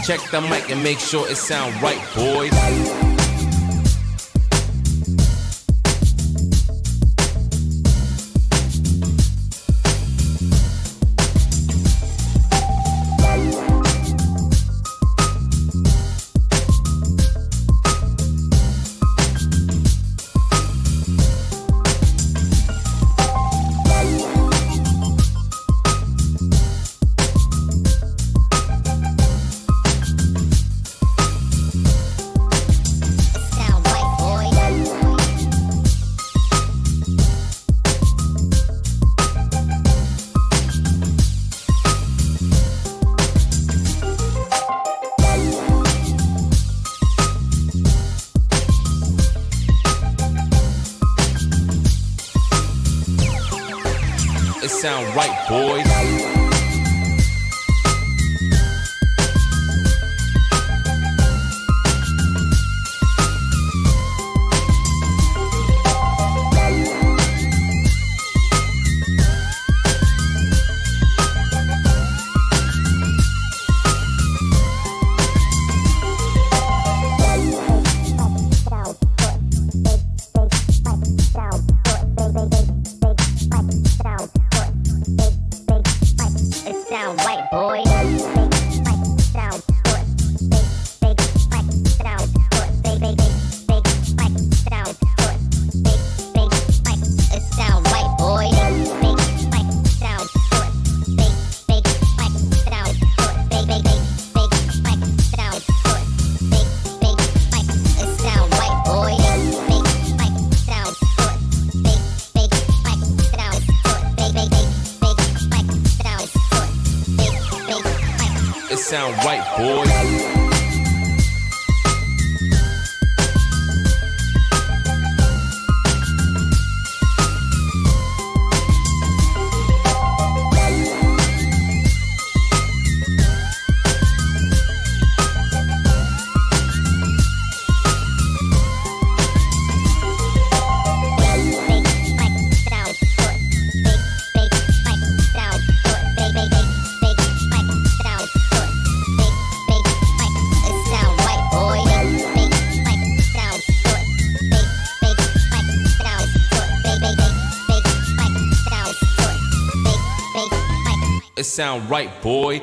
Check the mic and make sure it sound right, boys. It sound right, boys. Sound right, boys. It sound right, boy.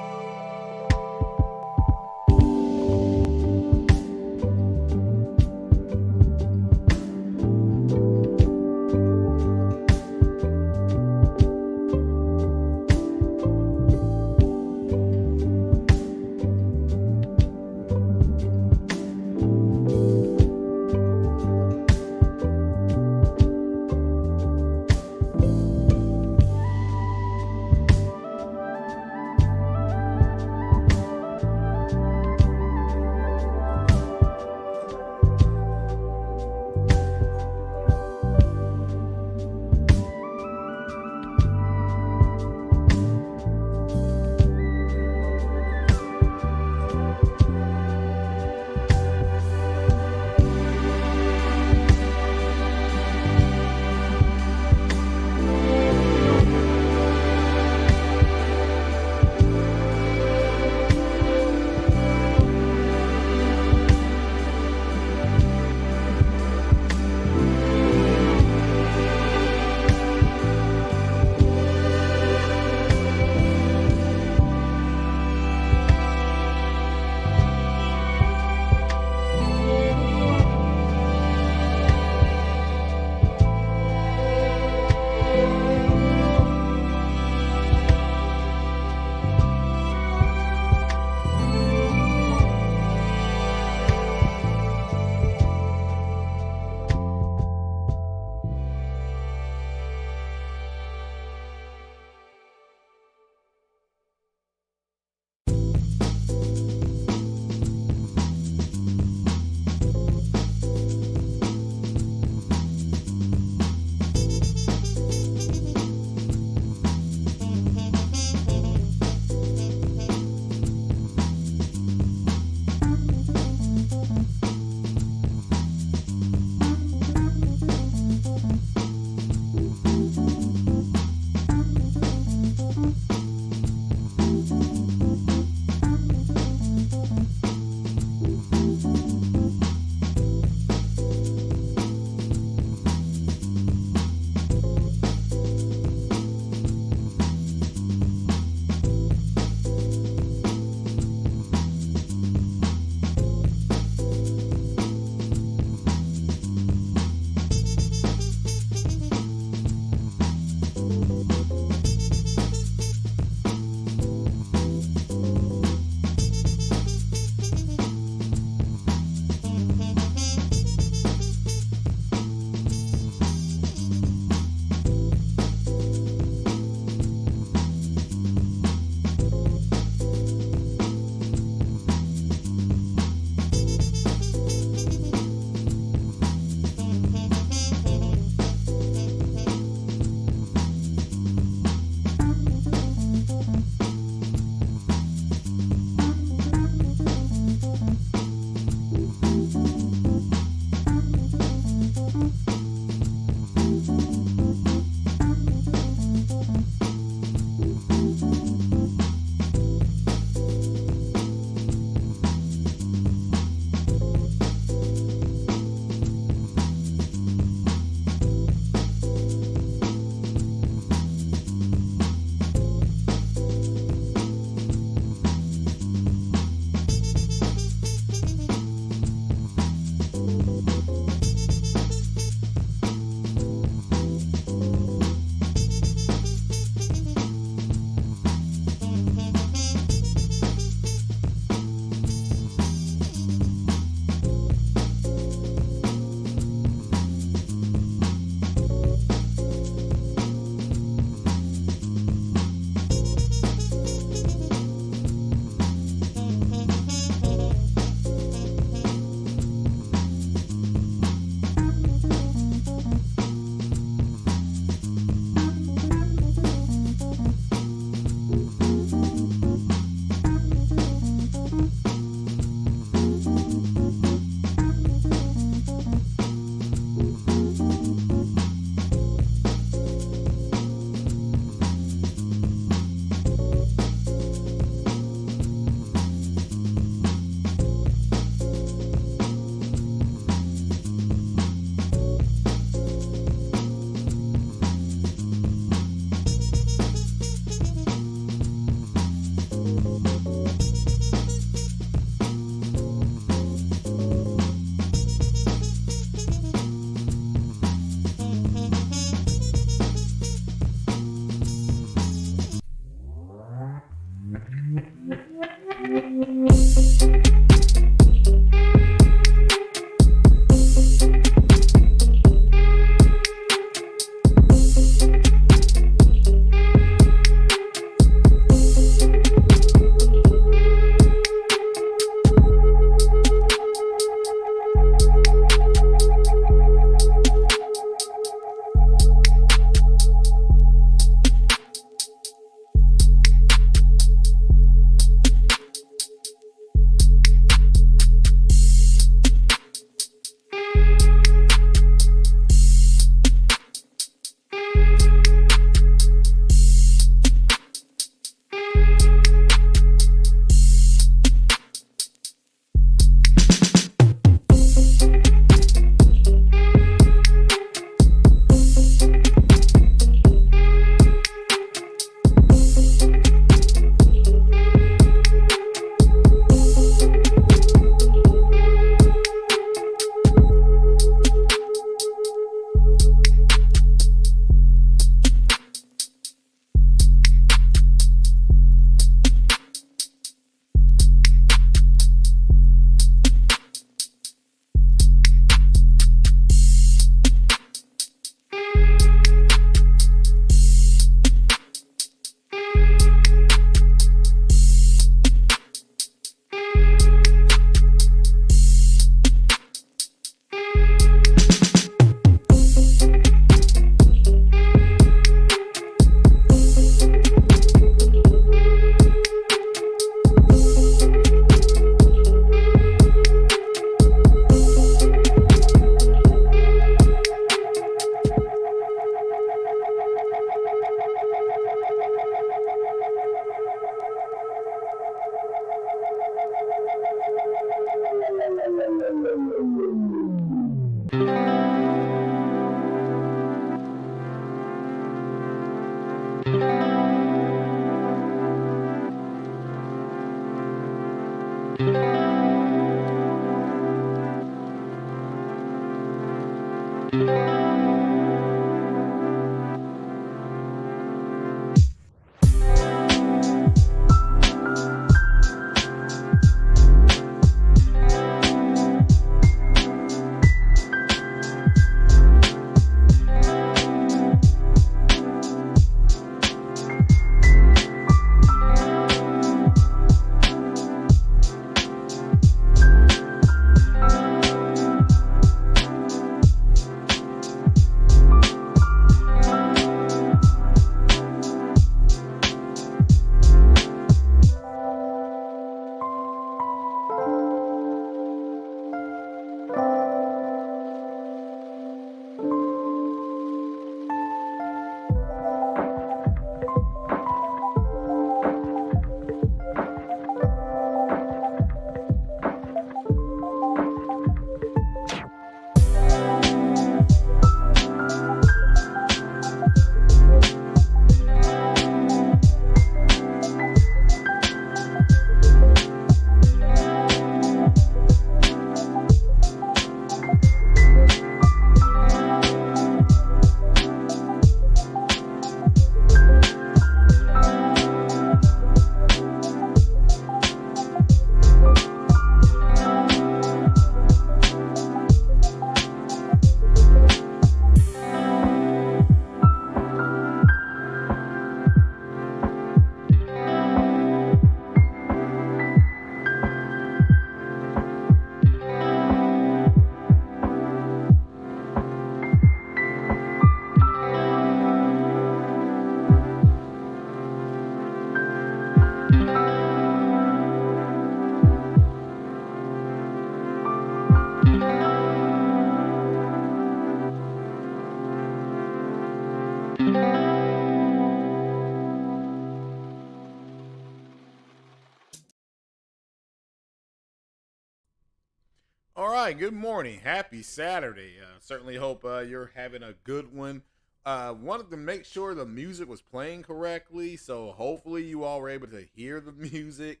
All right, good morning. Happy Saturday. Certainly hope you're having a good one. Wanted to make sure the music was playing correctly, so hopefully you all were able to hear the music.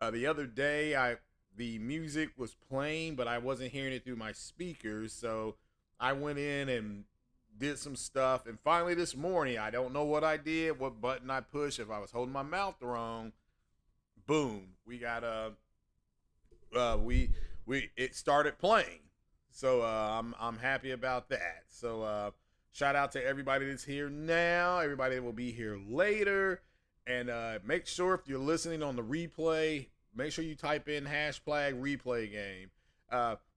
The other day, the music was playing, but I wasn't hearing it through my speakers, so I went in and did some stuff. And finally, this morning, I don't know what I did, what button I pushed, if I was holding my mouth wrong. boom, we got we it started playing. So I'm happy about that. So shout out to everybody that's here now, everybody that will be here later, and make sure if you're listening on the replay, make sure you type in hashtag replay game.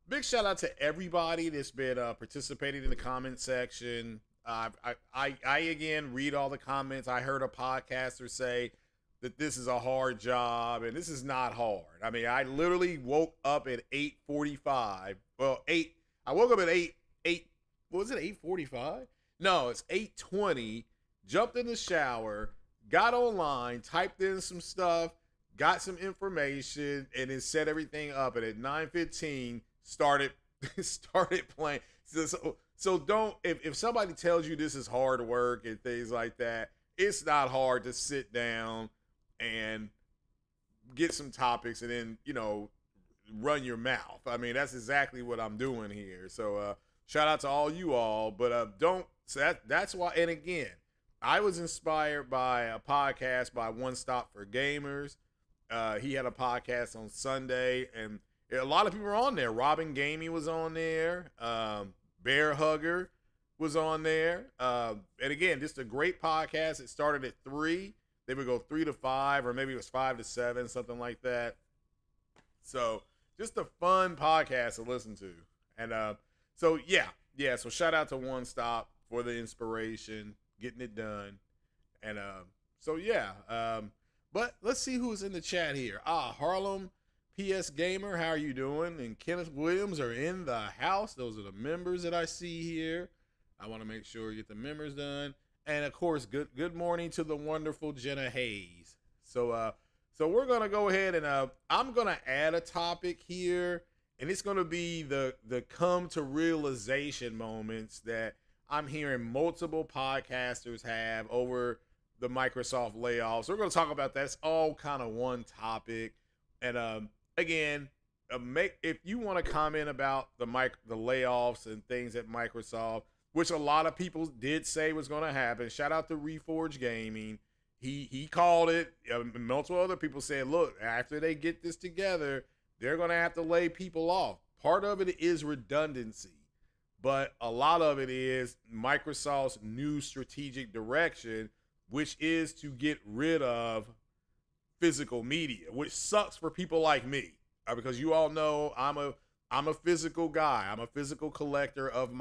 Big shout out to everybody that's been participating in the comment section. I again read all the comments. I heard a podcaster say that this is a hard job, and this is not hard. I mean, I literally woke up at 8:45. Well, I woke up at 8. What was it? 8:45? No, it's 8:20. Jumped in the shower, got online, typed in some stuff, got some information, and then set everything up. And at 9:15, started playing. So don't, if somebody tells you this is hard work and things like that, it's not hard to sit down and get some topics and then, run your mouth. I mean, that's exactly what I'm doing here. So shout out to all you all, but that's why. And again, I was inspired by a podcast by One Stop for Gamers. He had a podcast on Sunday, and a lot of people were on there. Robin Gaming was on there. Bear Hugger was on there. And again, just a great podcast. It started at 3. They would go 3 to 5, or maybe it was 5 to 7, something like that. So just a fun podcast to listen to. And so shout out to One Stop for the inspiration, getting it done. And but let's see who's in the chat here. Harlem PS Gamer, how are you doing? And Kenneth Williams are in the house. Those are the members that I see here. I want to make sure we get the members done. And of course, good morning to the wonderful Jenna Hayes. So we're gonna go ahead and I'm gonna add a topic here, and it's gonna be the come to realization moments that I'm hearing multiple podcasters have over the Microsoft layoffs. We're gonna talk about that. It's all kind of one topic, and again, if you want to comment about the layoffs and things at Microsoft, which a lot of people did say was going to happen. Shout out to Reforge Gaming. He called it. Multiple other people said, look, after they get this together, they're going to have to lay people off. Part of it is redundancy, but a lot of it is Microsoft's new strategic direction, which is to get rid of physical media, which sucks for people like me, because you all know I'm a physical guy. I'm a physical collector of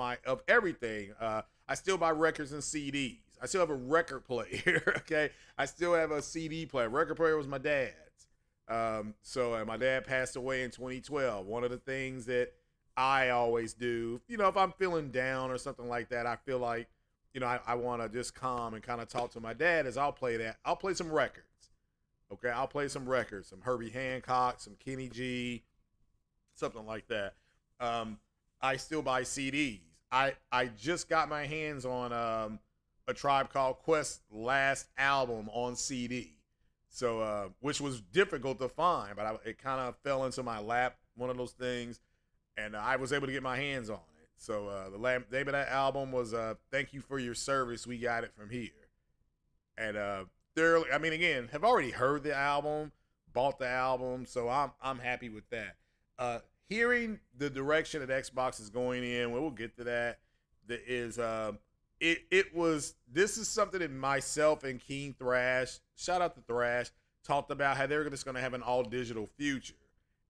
everything. I still buy records and CDs. I still have a record player. Okay, I still have a CD player. Record player was my dad's. So my dad passed away in 2012. One of the things that I always do, if I'm feeling down or something like that, I feel like, I want to just calm and kind of talk to my dad, is I'll play some records. Okay, I'll play some records, some Herbie Hancock, some Kenny G, something like that. I still buy CDs. I just got my hands on a Tribe Called Quest last album on CD, so which was difficult to find, but it kind of fell into my lap, one of those things, and I was able to get my hands on it. So the name of that album was "Thank You for Your Service. We Got It From Here," and again, have already heard the album, bought the album, so I'm happy with that. Hearing the direction that Xbox is going in, we'll get to that. This is something that myself and King Thrash, shout out to Thrash, talked about, how they're just going to have an all digital future,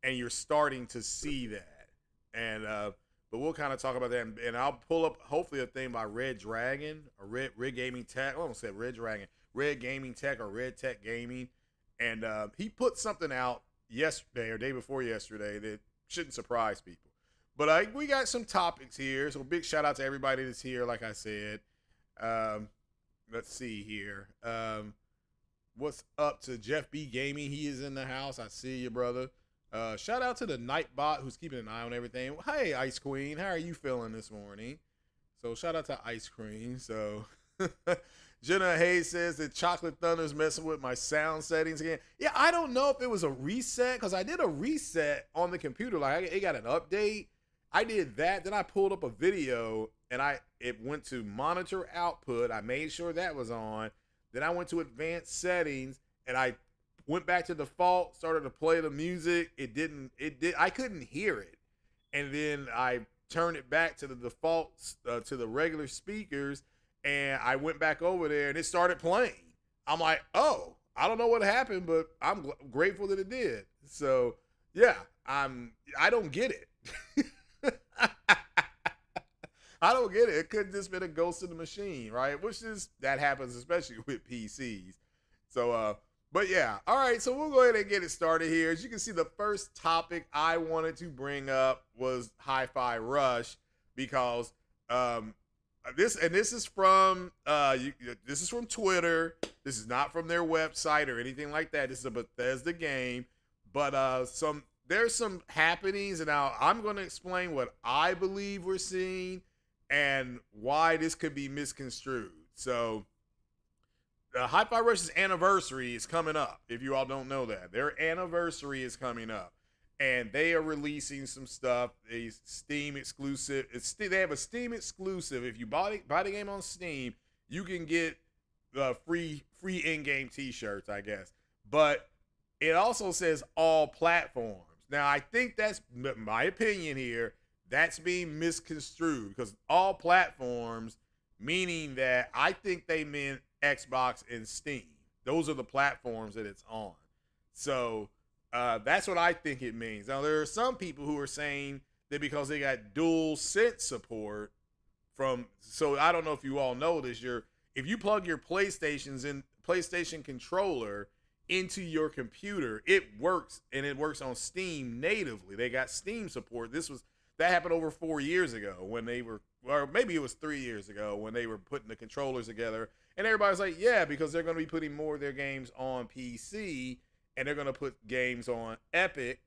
and you're starting to see that. And but we'll kind of talk about that, and I'll pull up hopefully a thing by Red Dragon or Red Gaming Tech. I almost said Red Dragon, Red Gaming Tech or Red Tech Gaming, and he put something out yesterday or day before yesterday that shouldn't surprise people. But we got some topics here, so big shout out to everybody that's here. Like I said, let's see here. What's up to Jeff B Gaming? He is in the house. I see you, brother. Shout out to the Nightbot, who's keeping an eye on everything. Hey, Ice Queen, how are you feeling this morning? So shout out to Ice Cream. So Jenna Hayes says that Chocolate Thunder's messing with my sound settings again. Yeah, I don't know if it was a reset, because I did a reset on the computer. Like, it got an update. I did that. Then I pulled up a video, and it went to monitor output. I made sure that was on. Then I went to advanced settings, and I went back to default, started to play the music. I couldn't hear it. And then I turned it back to the default, to the regular speakers, and I went back over there and it started playing. I'm like, oh, I don't know what happened, but I'm grateful that it did. So yeah, I don't get it. I don't get it. It could just been a ghost in the machine, right? That happens especially with PCs. So but yeah, all right, so we'll go ahead and get it started here. As you can see, the first topic I wanted to bring up was Hi-Fi Rush, because this is from this is from Twitter. This is not from their website or anything like that. This is a Bethesda game, but there's some happenings, and now I'm going to explain what I believe we're seeing and why this could be misconstrued. So Hi-Fi Rush's anniversary is coming up. If you all don't know that, their anniversary is coming up, and they are releasing some stuff. A Steam exclusive. They have a Steam exclusive. If you buy the game on Steam, you can get free in-game T-shirts, I guess. But it also says all platforms. Now, I think that's my opinion here. That's being misconstrued, because all platforms, meaning that I think they meant Xbox and Steam. Those are the platforms that it's on. So that's what I think it means. Now, there are some people who are saying that because they got dual sense support so I don't know if you all know this, if you plug your PlayStation controller into your computer, it works, and it works on Steam natively. They got Steam support. That happened over 4 years ago when they were, or maybe it was 3 years ago when they were putting the controllers together. And everybody's like, yeah, because they're going to be putting more of their games on PC, and they're going to put games on Epic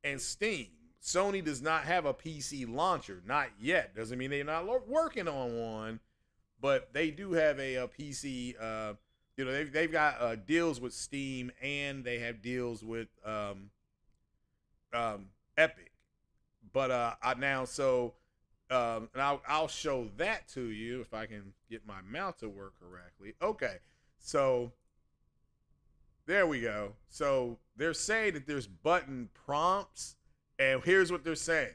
and Steam. Sony does not have a PC launcher, not yet. Doesn't mean they're not working on one, but they do have a PC. They've got deals with Steam, and they have deals with Epic. But and I'll show that to you if I can get my mouse to work correctly. Okay, so there we go. So they're saying that there's button prompts, and here's what they're saying.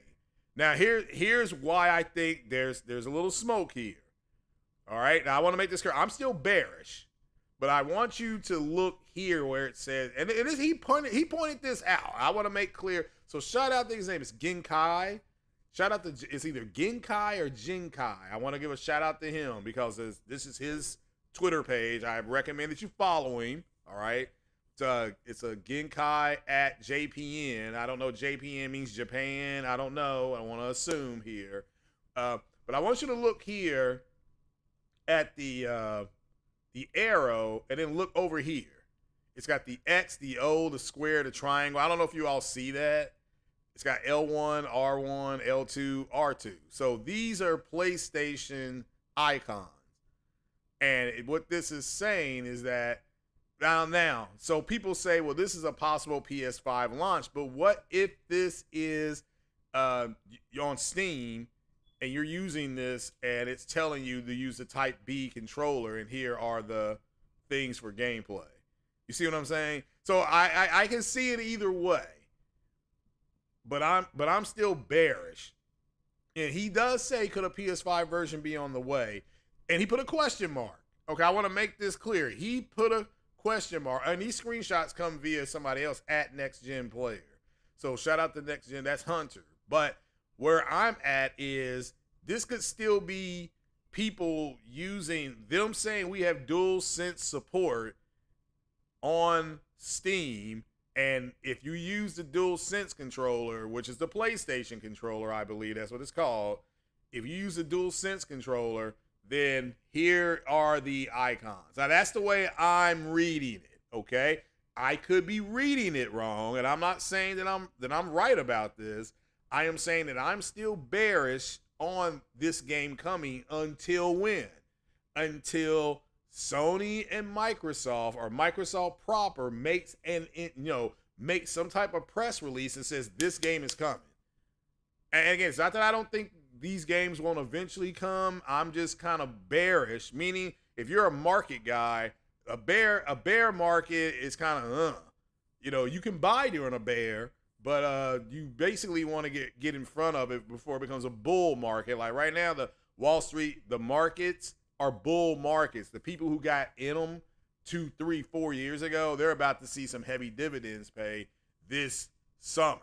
Now here's why I think there's a little smoke here. All right, now I want to make this clear. I'm still bearish, but I want you to look here where it says, and he pointed this out. I want to make clear. So shout out to his name. It's Genkai. Shout out to, it's either Genkai or Jinkai. I want to give a shout out to him because this is his Twitter page. I recommend that you follow him. All right. It's a Genkai at JPN. I don't know. JPN means Japan. I don't know. I want to assume here. But I want you to look here at the arrow, and then look over here. It's got the X, the O, the square, the triangle. I don't know if you all see that. It's got L1, R1, L2, R2. So these are PlayStation icons. And what this is saying is that now, so people say, well, this is a possible PS5 launch, but what if this is on Steam and you're using this and it's telling you to use the Type B controller, and here are the things for gameplay? You see what I'm saying? So I can see it either way. But I'm still bearish. And he does say, could a PS5 version be on the way? And he put a question mark. Okay, I want to make this clear. He put a question mark, and these screenshots come via somebody else at Next Gen Player. So shout out to Next Gen. That's Hunter. But where I'm at is this could still be people using them saying we have dual sense support on Steam. And if you use the dual sense controller, which is the PlayStation controller, I believe that's what it's called. If you use the dual sense controller, then here are the icons. Now that's the way I'm reading it. Okay, I could be reading it wrong, and I'm not saying that I'm right about this. I am saying that I'm still bearish on this game coming until when? Until Sony and Microsoft, or Microsoft proper, makes some type of press release and says this game is coming. And again, it's not that I don't think these games won't eventually come. I'm just kind of bearish, meaning if you're a market guy, a bear market is kind of you can buy during a bear, but you basically want to get in front of it before it becomes a bull market. Like right now, the Wall Street, the markets are bull markets. The people who got in them 2, 3, 4 years ago, they're about to see some heavy dividends pay this summer,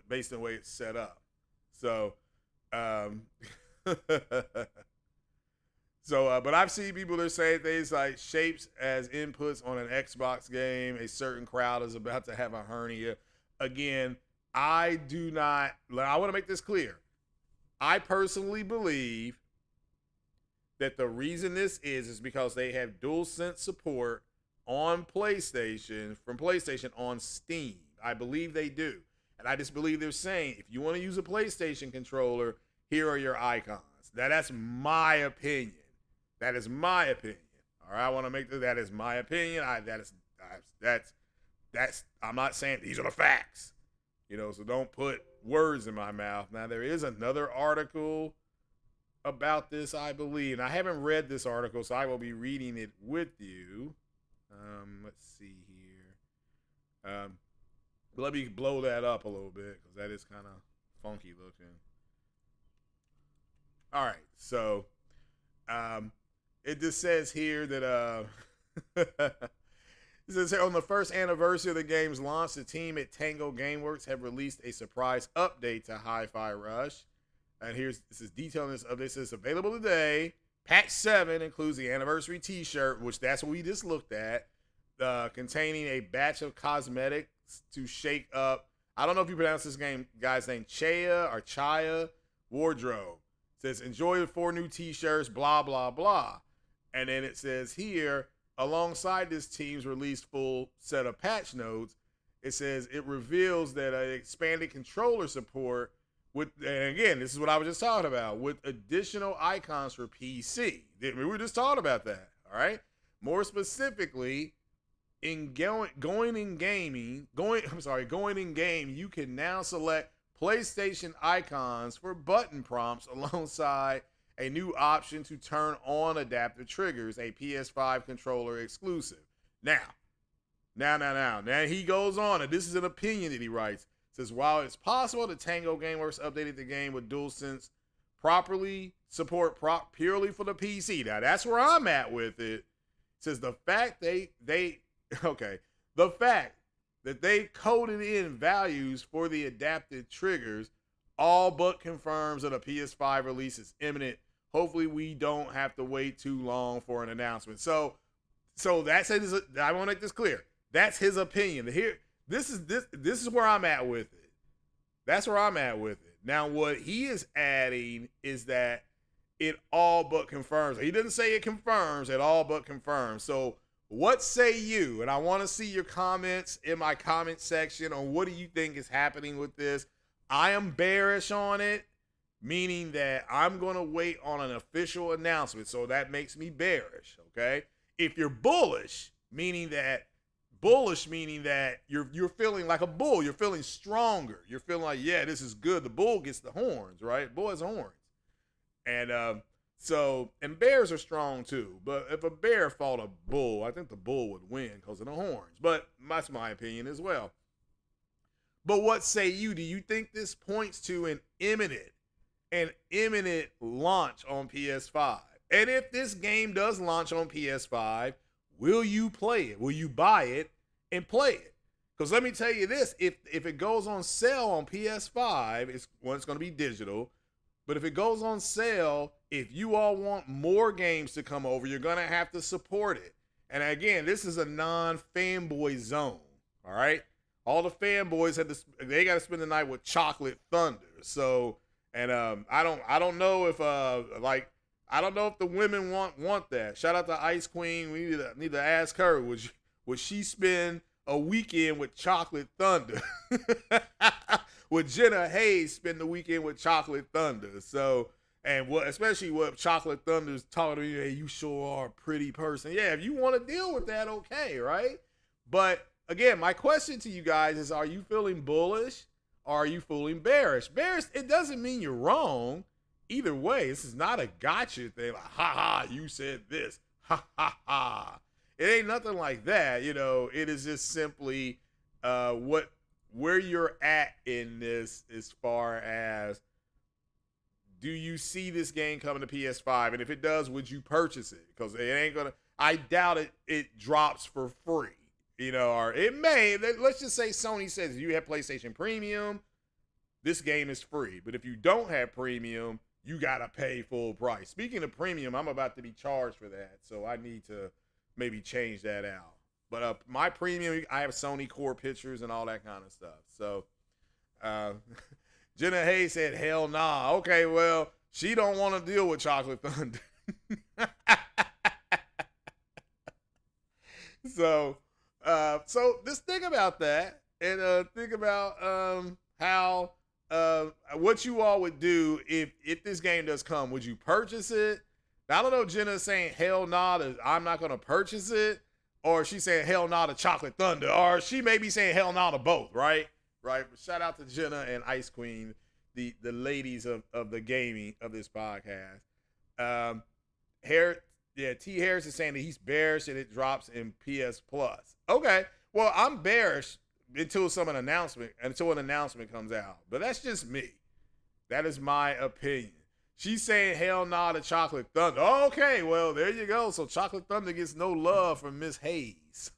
based on the way it's set up. So, but I've seen people that are saying things like shapes as inputs on an Xbox game. A certain crowd is about to have a hernia. Again, I want to make this clear. I personally believe that the reason this is because they have DualSense support on PlayStation, from PlayStation on Steam. I believe they do. And I just believe they're saying, if you want to use a PlayStation controller, here are your icons. That's my opinion. That is my opinion. All right, I want to make that is my opinion. I'm not saying these are the facts. So don't put words in my mouth. Now, there is another article about this, I believe. And I haven't read this article, so I will be reading it with you. Let's see here. Let me blow that up a little bit because that is kind of funky looking. All right, so it just says here that it says here, on the first anniversary of the game's launch, the team at Tango Gameworks have released a surprise update to Hi-Fi Rush. And this is detailing this update. It says available today. Patch 7 includes the anniversary t-shirt, which that's what we just looked at, containing a batch of cosmetics to shake up. I don't know if you pronounce this guy's name Chaya or Chaya wardrobe. It says enjoy the 4 new t-shirts, blah, blah, blah. And then it says here, alongside this team's released full set of patch notes, it says it reveals that expanded controller support with, and again, this is what I was just talking about, with additional icons for PC. We were just talking about that, all right? More specifically, going in game, you can now select PlayStation icons for button prompts alongside a new option to turn on adaptive triggers, a PS5 controller exclusive. Now he goes on, and this is an opinion that he writes. Says, while it's possible that Tango Gameworks updated the game with DualSense properly support purely for the PC. Now that's where I'm at with it. It says the fact the fact that they coded in values for the adapted triggers all but confirms that a PS5 release is imminent. Hopefully we don't have to wait too long for an announcement. So that's it. I want to make this clear. That's his opinion. Here, this is where I'm at with it. That's where I'm at with it. Now, what he is adding is that it all but confirms. He didn't say it confirms, it all but confirms. So what say you? And I want to see your comments in my comment section on what do you think is happening with this. I am bearish on it, meaning that I'm going to wait on an official announcement. So that makes me bearish, okay? If you're bullish, meaning that you're feeling like a bull. You're feeling stronger. You're feeling like, yeah, this is good. The bull gets the horns, right? Bull has horns. And and bears are strong too. But if a bear fought a bull, I think the bull would win because of the horns. But that's my opinion as well. But what say you? Do you think this points to an imminent launch on PS5? And if this game does launch on PS5, will you play it? Will you buy it and play it? Because let me tell you this, if it goes on sale on PS5, it's going to be digital. But if it goes on sale, if you all want more games to come over, you're going to have to support it. And again, this is a non-fanboy zone, all right? All the fanboys they got to spend the night with Chocolate Thunder. So, and I don't know if I don't know if the women want that. Shout out to Ice Queen. We need to ask her, would she spend a weekend with Chocolate Thunder? Would Jenna Hayes spend the weekend with Chocolate Thunder? So, and especially what Chocolate Thunder's talking to you, hey, you sure are a pretty person. Yeah, if you want to deal with that, okay, right? But again, my question to you guys is, are you feeling bullish or are you feeling bearish? Bearish, it doesn't mean you're wrong. Either way, this is not a gotcha thing. Like, ha ha, you said this. Ha ha ha. It ain't nothing like that. It is just simply where you're at in this as far as, do you see this game coming to PS5? And if it does, would you purchase it? Because it ain't gonna. I doubt it drops for free. Or it may. Let's just say Sony says if you have PlayStation Premium, this game is free. But if you don't have Premium, you gotta pay full price. Speaking of Premium, I'm about to be charged for that, so I need to maybe change that out. But my Premium, I have Sony Core pictures and all that kind of stuff. So, Jenna Hayes said, "Hell nah." Okay, well, she don't want to deal with Chocolate Thunder. So just think about that, and think about how what you all would do if this game does come. Would you purchase it? Now, I don't know. Jenna's saying hell nah to I'm not gonna purchase it, or she's saying hell nah to Chocolate Thunder, or she may be saying hell nah to both. Right. But shout out to Jenna and Ice Queen, the ladies of the gaming of this podcast. T Harris is saying that he's bearish that it drops in PS Plus. Okay, well, I'm bearish until an announcement comes out. But that's just me. That is my opinion. She's saying hell nah to Chocolate Thunder. Okay, well, there you go. So Chocolate Thunder gets no love from Miss Hayes.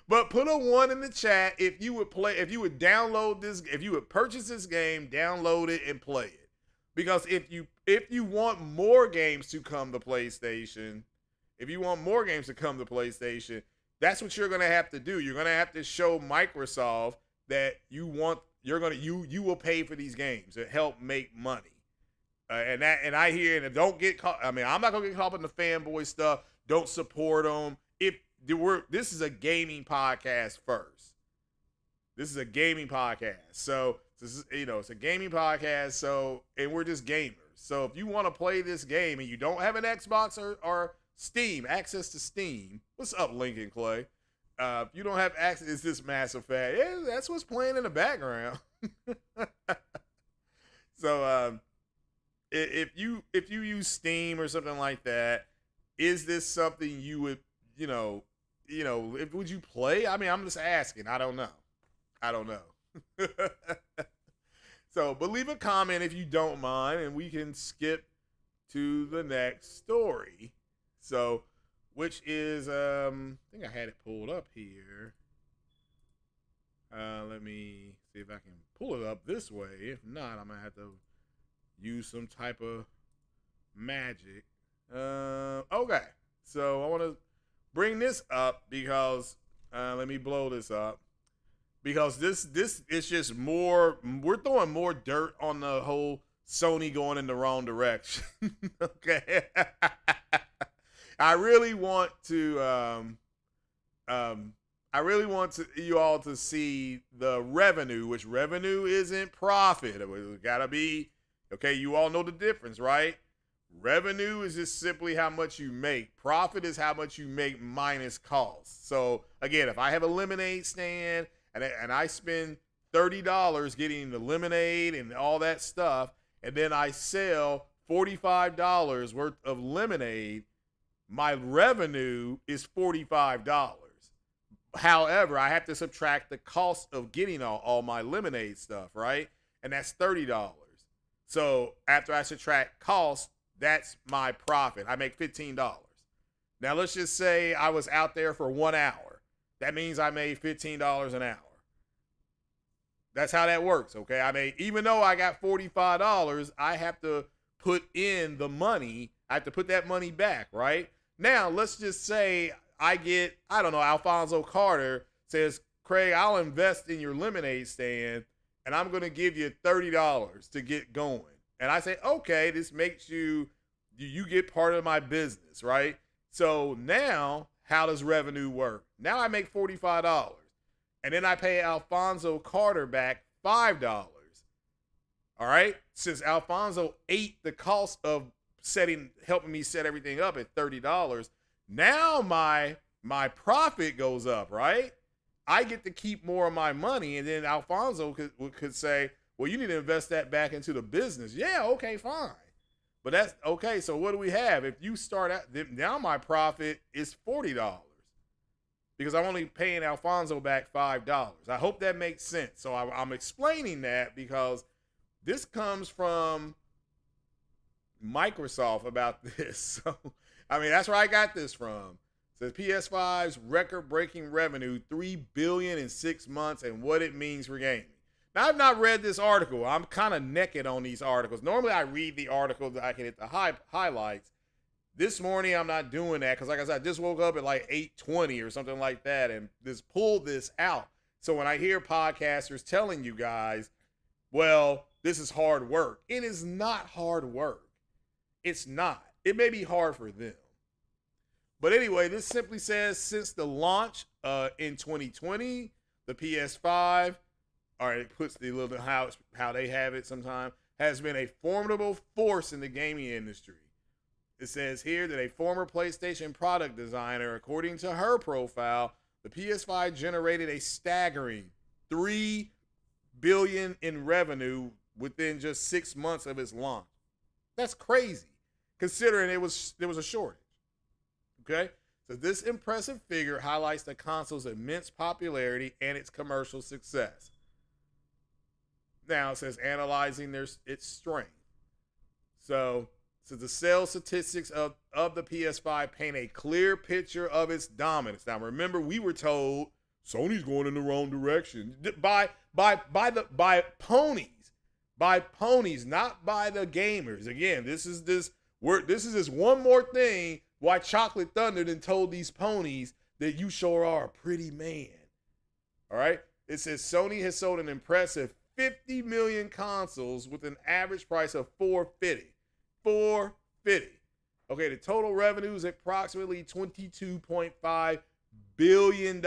But put a 1 in the chat if you would download this, if you would purchase this game, download it, and play it. Because if you want more games to come to PlayStation, that's what you're gonna have to do. You're gonna have to show Microsoft that you will pay for these games to help make money. And I hear, and don't get caught. I mean, I'm not gonna get caught up in the fanboy stuff. Don't support them. This is a gaming podcast first. This is a gaming podcast. So it's a gaming podcast. So, and we're just gamers. So if you want to play this game and you don't have an Xbox or Steam, access to Steam. What's up, Lincoln Clay? If you don't have access, it's this Mass Effect. Yeah, that's what's playing in the background. So if you use Steam or something like that, is this something you would, would you play? I mean, I'm just asking. I don't know. So, but leave a comment if you don't mind, and we can skip to the next story. So, which is, I think I had it pulled up here. Let me see if I can pull it up this way. If not, I'm going to have to use some type of magic. Okay. So, I want to bring this up because, let me blow this up. Because this is just more, we're throwing more dirt on the whole Sony going in the wrong direction. Okay. I really want you all to see the revenue, which revenue isn't profit. It gotta be, okay, you all know the difference, right? Revenue is just simply how much you make. Profit is how much you make minus costs. So again, if I have a lemonade stand and I spend $30 getting the lemonade and all that stuff, and then I sell $45 worth of lemonade, my revenue is $45. However, I have to subtract the cost of getting all my lemonade stuff, right? And that's $30. So after I subtract costs, that's my profit. I make $15. Now let's just say I was out there for 1 hour. That means I made $15 an hour. That's how that works, okay? Even though I got $45, I have to put in the money. I have to put that money back, right? Now, let's just say I get, Alfonso Carter says, Craig, I'll invest in your lemonade stand, and I'm going to give you $30 to get going. And I say, okay, this makes you get part of my business, right? So now, how does revenue work? Now I make $45. And then I pay Alfonso Carter back $5. All right? Since Alfonso ate the cost of helping me set everything up at $30, now my profit goes up, right? I get to keep more of my money, and then Alfonso could say, well, you need to invest that back into the business. Yeah, okay, fine. But that's okay. So what do we have? If you start out, now my profit is $40. because I'm only paying Alfonso back $5. I hope that makes sense. So I'm explaining that because this comes from Microsoft about this. So, I mean, that's where I got this from. It says PS5's record-breaking revenue, $3 billion in 6 months, and what it means for gaming. Now, I've not read this article. I'm kind of naked on these articles. Normally, I read the article that I can hit the highlights. This morning, I'm not doing that because, like I said, I just woke up at like 8:20 or something like that and just pulled this out. So when I hear podcasters telling you guys, well, this is hard work, it is not hard work. It's not. It may be hard for them. But anyway, this simply says since the launch in 2020, the PS5, or it puts the little how they have it sometimes, has been a formidable force in the gaming industry. It says here that a former PlayStation product designer, according to her profile, the PS5 generated a staggering $3 billion in revenue within just 6 months of its launch. That's crazy, considering there was a shortage. Okay, so this impressive figure highlights the console's immense popularity and its commercial success. Now it says analyzing its strength. So the sales statistics of the PS5 paint a clear picture of its dominance. Now remember, we were told Sony's going in the wrong direction by ponies, not by the gamers. Again, this is just one more thing why Chocolate Thunder then told these ponies that you sure are a pretty man. All right. It says Sony has sold an impressive 50 million consoles with an average price of $450. Okay, the total revenue is approximately $22.5 billion.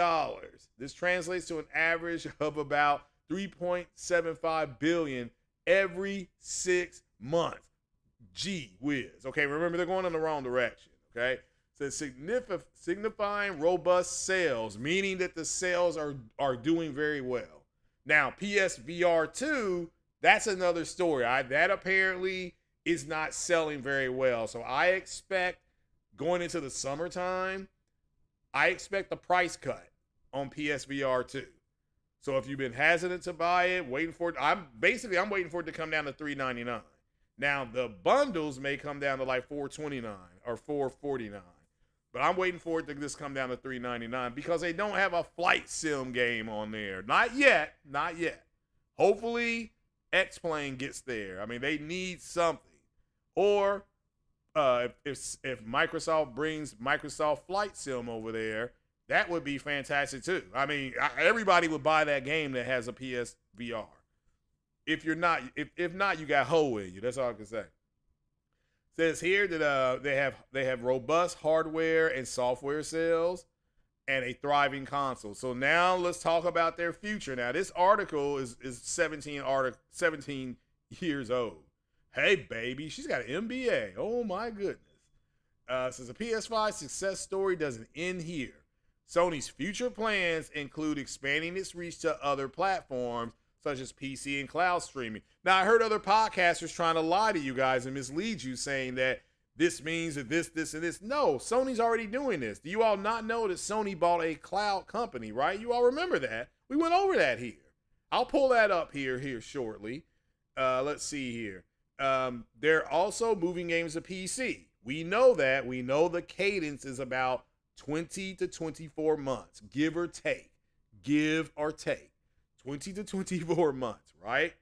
This translates to an average of about $3.75 billion every 6 months. Gee whiz. Okay, remember, they're going in the wrong direction. Okay, so signifying robust sales, meaning that the sales are doing very well. Now, PSVR 2, that's another story. That apparently is not selling very well. So I expect going into the summertime, I expect a price cut on PSVR 2. So if you've been hesitant to buy it, waiting for it, I'm waiting for it to come down to $399. Now, the bundles may come down to like $429 or $449, but I'm waiting for it to just come down to $399 because they don't have a flight sim game on there. Not yet. Hopefully, X-Plane gets there. I mean, they need something. Or if Microsoft brings Microsoft Flight Sim over there, that would be fantastic too. I mean, everybody would buy that game that has a PSVR. If not, you got hoe in you. That's all I can say. Says here that they have robust hardware and software sales and a thriving console. So now let's talk about their future. Now this article is 17 years old. Hey baby, she's got an MBA. Oh my goodness. Says the PS5 success story doesn't end here. Sony's future plans include expanding its reach to other platforms such as PC and cloud streaming. Now, I heard other podcasters trying to lie to you guys and mislead you, saying that this means that this, and this. No, Sony's already doing this. Do you all not know that Sony bought a cloud company, right? You all remember that. We went over that here. I'll pull that up here shortly. Let's see here. They're also moving games to PC. We know that. We know the cadence is about 20 to 24 months, give or take. 20 to 24 months, right?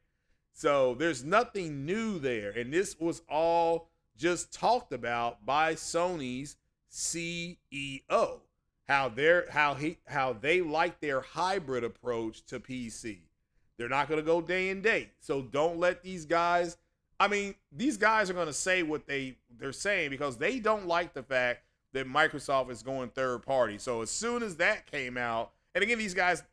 So there's nothing new there. And this was all just talked about by Sony's CEO, how they like their hybrid approach to PC. They're not going to go day and date. So don't let these guys, I mean, these guys are going to say what they're saying because they don't like the fact that Microsoft is going third party. So as soon as that came out, and again, these guys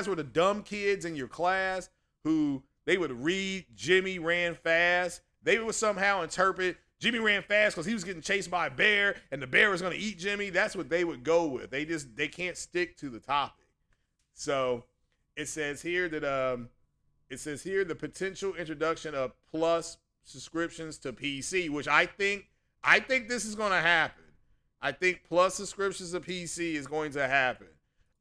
were the dumb kids in your class who they would read Jimmy ran fast. They would somehow interpret Jimmy ran fast because he was getting chased by a bear and the bear was going to eat Jimmy. That's what they would go with. They can't stick to the topic. So it says here that the potential introduction of Plus subscriptions to PC, which I think this is going to happen. I think plus subscriptions to PC is going to happen.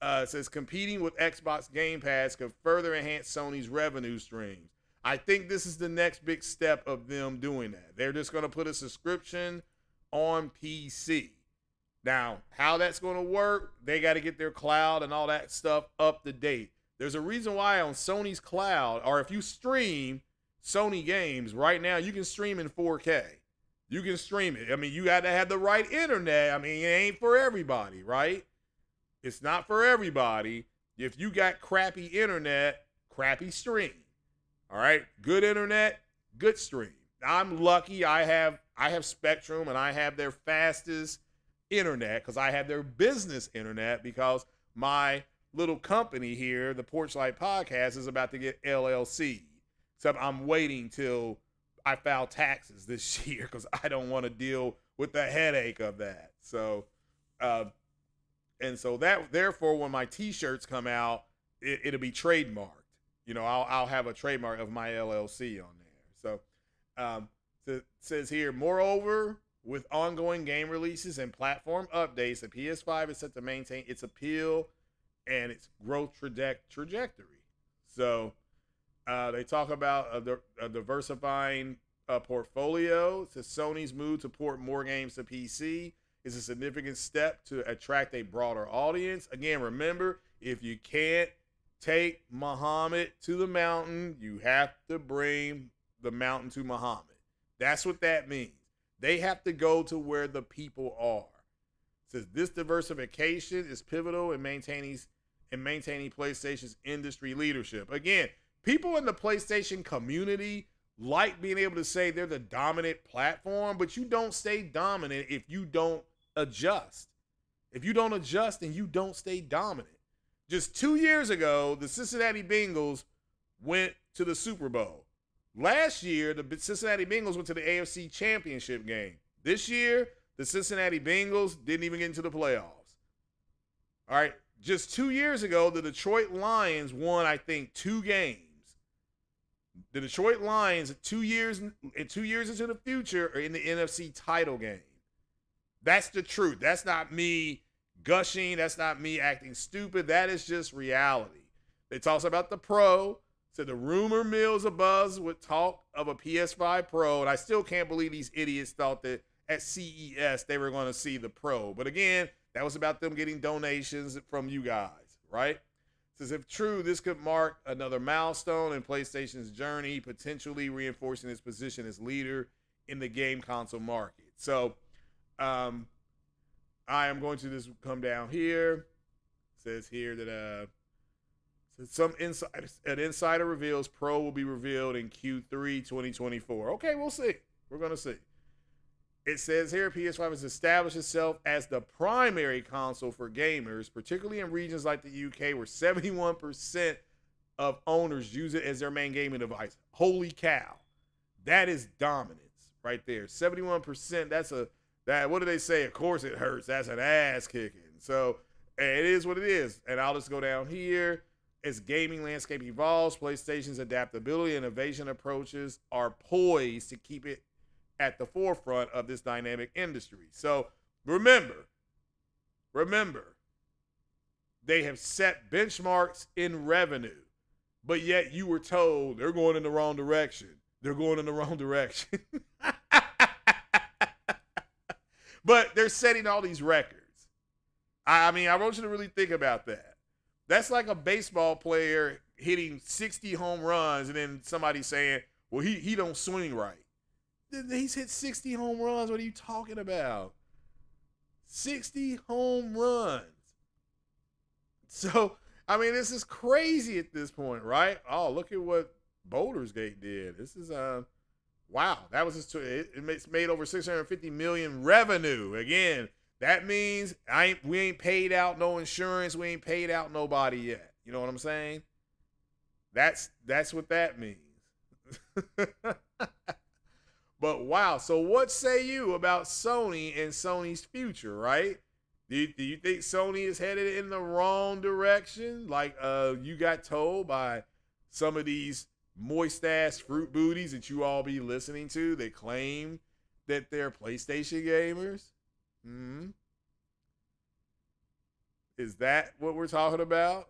It says competing with Xbox Game Pass could further enhance Sony's revenue streams. I think this is the next big step of them doing that. They're just going to put a subscription on PC. Now, how that's going to work, they got to get their cloud and all that stuff up to date. There's a reason why on Sony's cloud, or if you stream Sony games right now, you can stream in 4K. You can stream it. I mean, you got to have the right internet. I mean, it ain't for everybody, right? It's not for everybody. If you got crappy internet, crappy stream. All right, good internet, good stream. I'm lucky. I have Spectrum, and I have their fastest internet because I have their business internet, because my little company here, the Porchlight Podcast, is about to get LLC. So I'm waiting till I file taxes this year because I don't want to deal with the headache of that. So, and so that, therefore, when my T-shirts come out, it'll be trademarked. You know, I'll have a trademark of my LLC on there. So, it says here, moreover, with ongoing game releases and platform updates, the PS5 is set to maintain its appeal and its growth trajectory. So, they talk about a diversifying portfolio. It says Sony's move to port more games to PC is a significant step to attract a broader audience. Again, remember, if you can't take Muhammad to the mountain, you have to bring the mountain to Muhammad. That's what that means. They have to go to where the people are. It says this diversification is pivotal in maintaining PlayStation's industry leadership. Again, people in the PlayStation community like being able to say they're the dominant platform, but you don't stay dominant if you don't adjust. If you don't adjust, then you don't stay dominant. Just 2 years ago, the Cincinnati Bengals went to the Super Bowl. Last year, the Cincinnati Bengals went to the AFC Championship game. This year, the Cincinnati Bengals didn't even get into the playoffs. All right, just 2 years ago, the Detroit Lions won, I think, 2 games. The Detroit Lions, 2 years into the future, are in the NFC title game. That's the truth. That's not me gushing. That's not me acting stupid. That is just reality. They talk about the Pro. So the rumor mill's abuzz with talk of a PS5 Pro, and I still can't believe these idiots thought that at CES they were going to see the Pro. But again, that was about them getting donations from you guys, right? It says if true, this could mark another milestone in PlayStation's journey, potentially reinforcing its position as leader in the game console market. So I am going to just come down here. It says here that an insider reveals Pro will be revealed in Q3 2024. Okay, we'll see. We're going to see. It says here PS5 has established itself as the primary console for gamers, particularly in regions like the UK where 71% of owners use it as their main gaming device. Holy cow. That is dominance right there. 71%, what do they say? Of course it hurts. That's an ass kicking. So it is what it is. And I'll just go down here. As gaming landscape evolves, PlayStation's adaptability and innovation approaches are poised to keep it at the forefront of this dynamic industry. So remember, they have set benchmarks in revenue, but yet you were told they're going in the wrong direction. They're going in the wrong direction. But they're setting all these records. I mean, I want you to really think about that. That's like a baseball player hitting 60 home runs and then somebody saying, well, he don't swing right. He's hit 60 home runs. What are you talking about? 60 home runs. So, I mean, this is crazy at this point, right? Oh, look at what Boulder's Gate did. This is, wow. That was just, it's made over 650 million revenue. Again, that means we ain't paid out no insurance. We ain't paid out nobody yet. You know what I'm saying? That's what that means. But wow. So what say you about Sony and Sony's future, right? Do you think Sony is headed in the wrong direction? Like you got told by some of these moist-ass fruit booties that you all be listening to that claim that they're PlayStation gamers? Is that what we're talking about?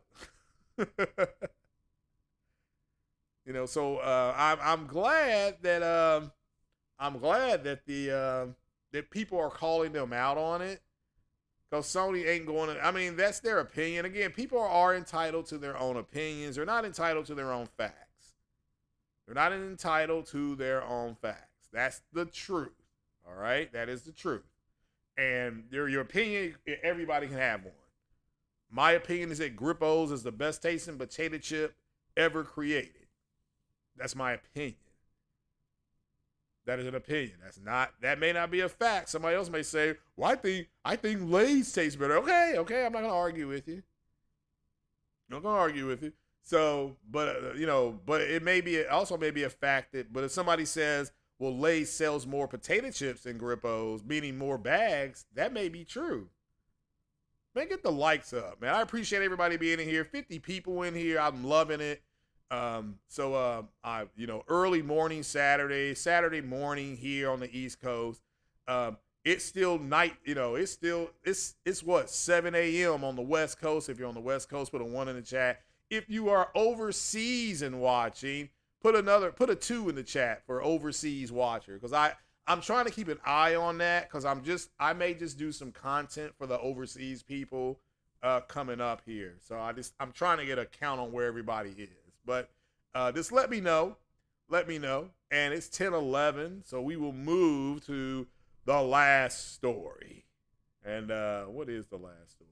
So I'm glad that that people are calling them out on it, because Sony ain't going to. I mean, that's their opinion. Again, people are entitled to their own opinions. They're not entitled to their own facts. They're not entitled to their own facts. That's the truth. All right, that is the truth. And your opinion, everybody can have one. My opinion is that Grippos is the best tasting potato chip ever created. That's my opinion. That is an opinion. That may not be a fact. Somebody else may say, well, I think Lay's tastes better. Okay, I'm not gonna argue with you. I'm not gonna argue with you. So, but it may be also may be a fact that, but if somebody says, well, Lay's sells more potato chips than Grippos, meaning more bags, that may be true. Man, get the likes up, man. I appreciate everybody being in here. 50 people in here. I'm loving it. Early morning Saturday morning here on the East Coast. It's still night, it's what, 7 a.m. on the West Coast. If you're on the West Coast, put a 1 in the chat. If you are overseas and watching, put a 2 in the chat for overseas watcher. Because I'm trying to keep an eye on that, because I may just do some content for the overseas people coming up here. So I'm trying to get a count on where everybody is. But just let me know. And it's 10:11, so we will move to the last story. And what is the last story?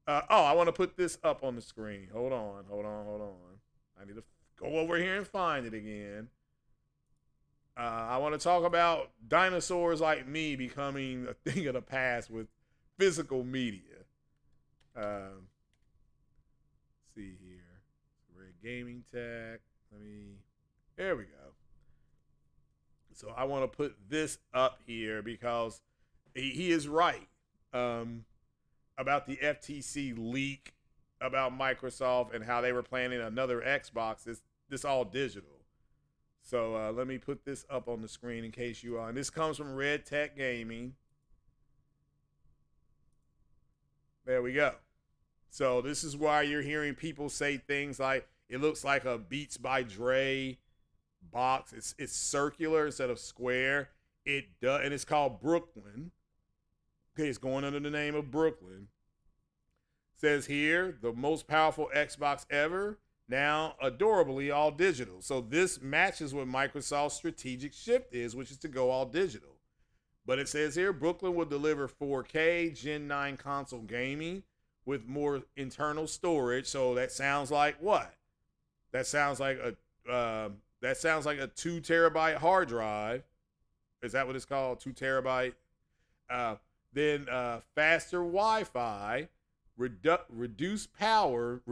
I want to put this up on the screen. Hold on. I need to go over here and find it again. I want to talk about dinosaurs like me becoming a thing of the past with physical media. Let's see here. Red gaming tech. There we go. So I want to put this up here because he is right about the FTC leak about Microsoft and how they were planning another Xbox. This all digital. So let me put this up on the screen in case you are. And this comes from Red Tech Gaming. There we go. So this is why you're hearing people say things like, it looks like a Beats by Dre box. It's circular instead of square. It does, and it's called Brooklyn. Okay, it's going under the name of Brooklyn. Says here, the most powerful Xbox ever. Now, adorably, all digital. So this matches what Microsoft's strategic shift is, which is to go all digital. But it says here, Brooklyn will deliver 4K Gen 9 console gaming with more internal storage. So that sounds like what? That sounds like a 2 terabyte hard drive. Is that what it's called? 2 terabyte. Then faster Wi-Fi. Reduced power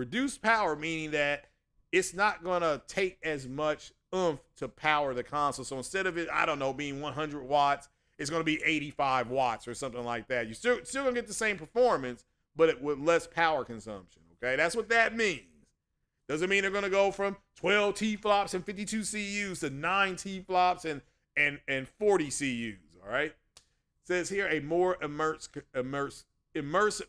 meaning that it's not gonna take as much oomph to power the console. So instead of it, I don't know, being 100 watts, it's gonna be 85 watts or something like that. You still gonna get the same performance, but with less power consumption. Okay, that's what that means. Doesn't mean they're gonna go from 12 T-flops and 52 CUs to 9 T-flops and 40 CUs. All right. It says here a more immersive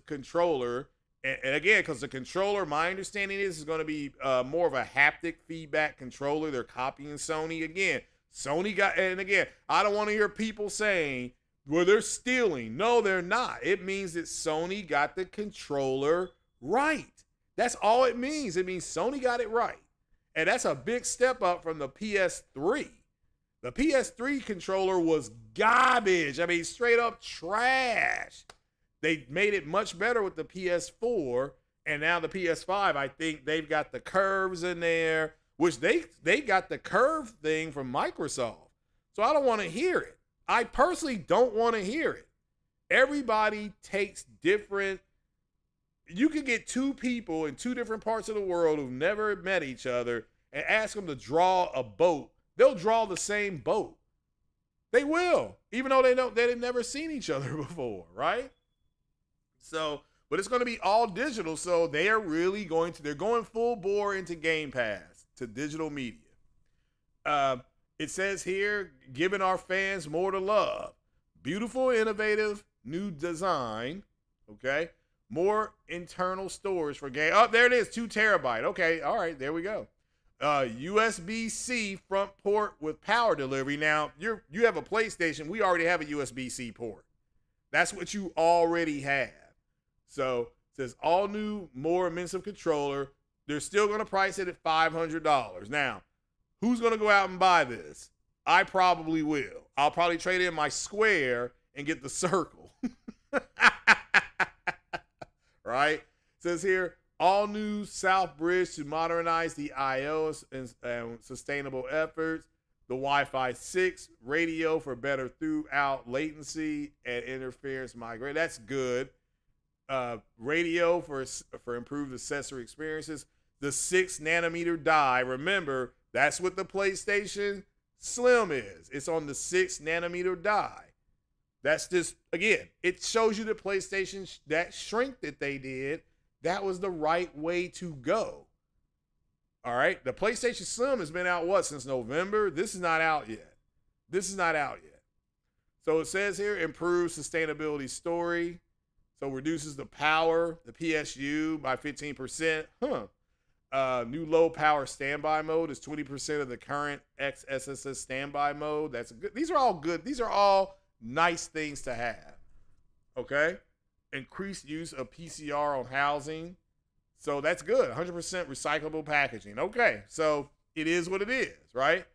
controller, and again, because the controller, my understanding is going to be more of a haptic feedback controller. They're copying Sony again. Sony got, and again, I don't want to hear people saying, well, they're stealing. No, they're not. It means that Sony got the controller right. That's all it means. It means Sony got it right, and that's a big step up from the PS3. The PS3 controller was garbage. I mean, straight up trash. They made it much better with the PS4, and now the PS5, I think they've got the curves in there, which they got the curve thing from Microsoft. So I don't want to hear it. I personally don't want to hear it. Everybody takes different. You can get two people in two different parts of the world who've never met each other and ask them to draw a boat. They'll draw the same boat. They will, even though they've never seen each other before, right? So, but it's going to be all digital. So they are really they're going full bore into Game Pass, to digital media. It says here, giving our fans more to love. Beautiful, innovative, new design. Okay. more internal storage for game. Oh, there it is, 2 terabyte. Okay, all right, there we go. USB-C front port with power delivery. Now you have a PlayStation. We already have a USB-C port. That's what you already have. So it says all new, more immersive controller. They're still going to price it at $500. Now, who's going to go out and buy this? I probably will. I'll probably trade in my Square and get the Circle. Right? It says here, all new South Bridge to modernize the I/O and sustainable efforts. The Wi-Fi 6 radio for better throughout latency and interference migrate. That's good. Radio for improved accessory experiences. The 6 nanometer die. Remember, that's what the PlayStation Slim is. It's on the 6 nanometer die. That's just, again, it shows you the PlayStation, that shrink that they did, that was the right way to go. All right. The PlayStation Slim has been out, since November? This is not out yet. So it says here, improves sustainability story. So reduces the power, the PSU by 15%. New low power standby mode is 20% of the current XSSS standby mode. That's good. These are all good. These are all nice things to have. Okay. Increased use of PCR on housing. So that's good. 100% recyclable packaging. Okay. So it is what it is, right?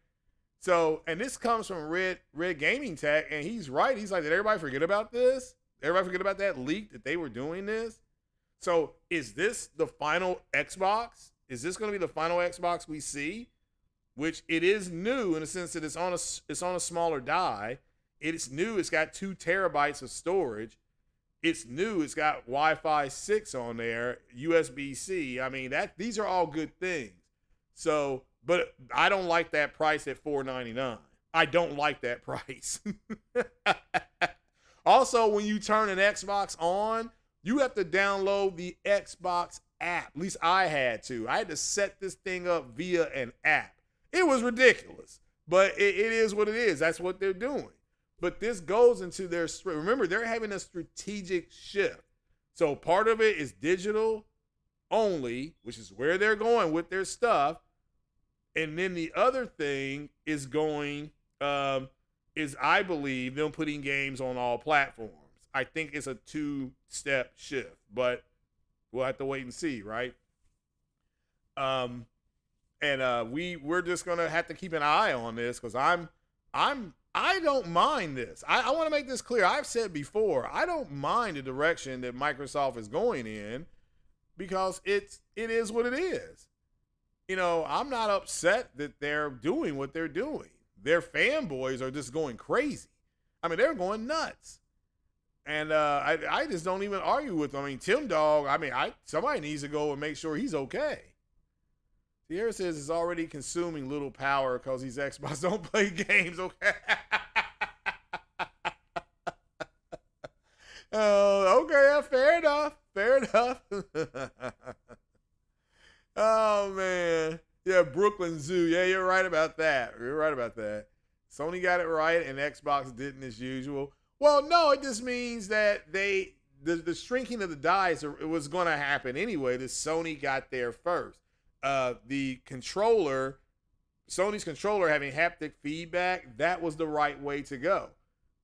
So, and this comes from Red Gaming Tech, and he's right. He's like, did everybody forget about this? Everybody forget about that leak that they were doing this? So is this the final Xbox? Is this going to be the final Xbox we see? Which it is new in the sense that it's on a smaller die. It's new. It's got 2 terabytes of storage. It's new. It's got Wi-Fi 6 on there, USB-C. I mean, these are all good things. So, but I don't like that price at $499. I don't like that price. Also, when you turn an Xbox on, you have to download the Xbox app. At least I had to. I had to set this thing up via an app. It was ridiculous, but it is what it is. That's what they're doing. But this goes into their, remember, they're having a strategic shift. So part of it is digital only, which is where they're going with their stuff. And then the other thing is going, is I believe them putting games on all platforms. I think it's a 2-step shift, but we'll have to wait and see, right? We're just gonna have to keep an eye on this because I don't mind this. I want to make this clear. I've said before, I don't mind the direction that Microsoft is going in because it is what it is. You know, I'm not upset that they're doing what they're doing. Their fanboys are just going crazy. I mean, they're going nuts. And I just don't even argue with them. I mean, Tim Dog, somebody needs to go and make sure he's okay. Sierra says it's already consuming little power because these Xbox don't play games. Okay. Okay, fair enough. Oh, man. Yeah, Brooklyn Zoo. Yeah, you're right about that. Sony got it right and Xbox didn't as usual. Well, no, it just means that the shrinking of the dies, it was going to happen anyway. The Sony got there first. The controller, Sony's controller having haptic feedback, that was the right way to go.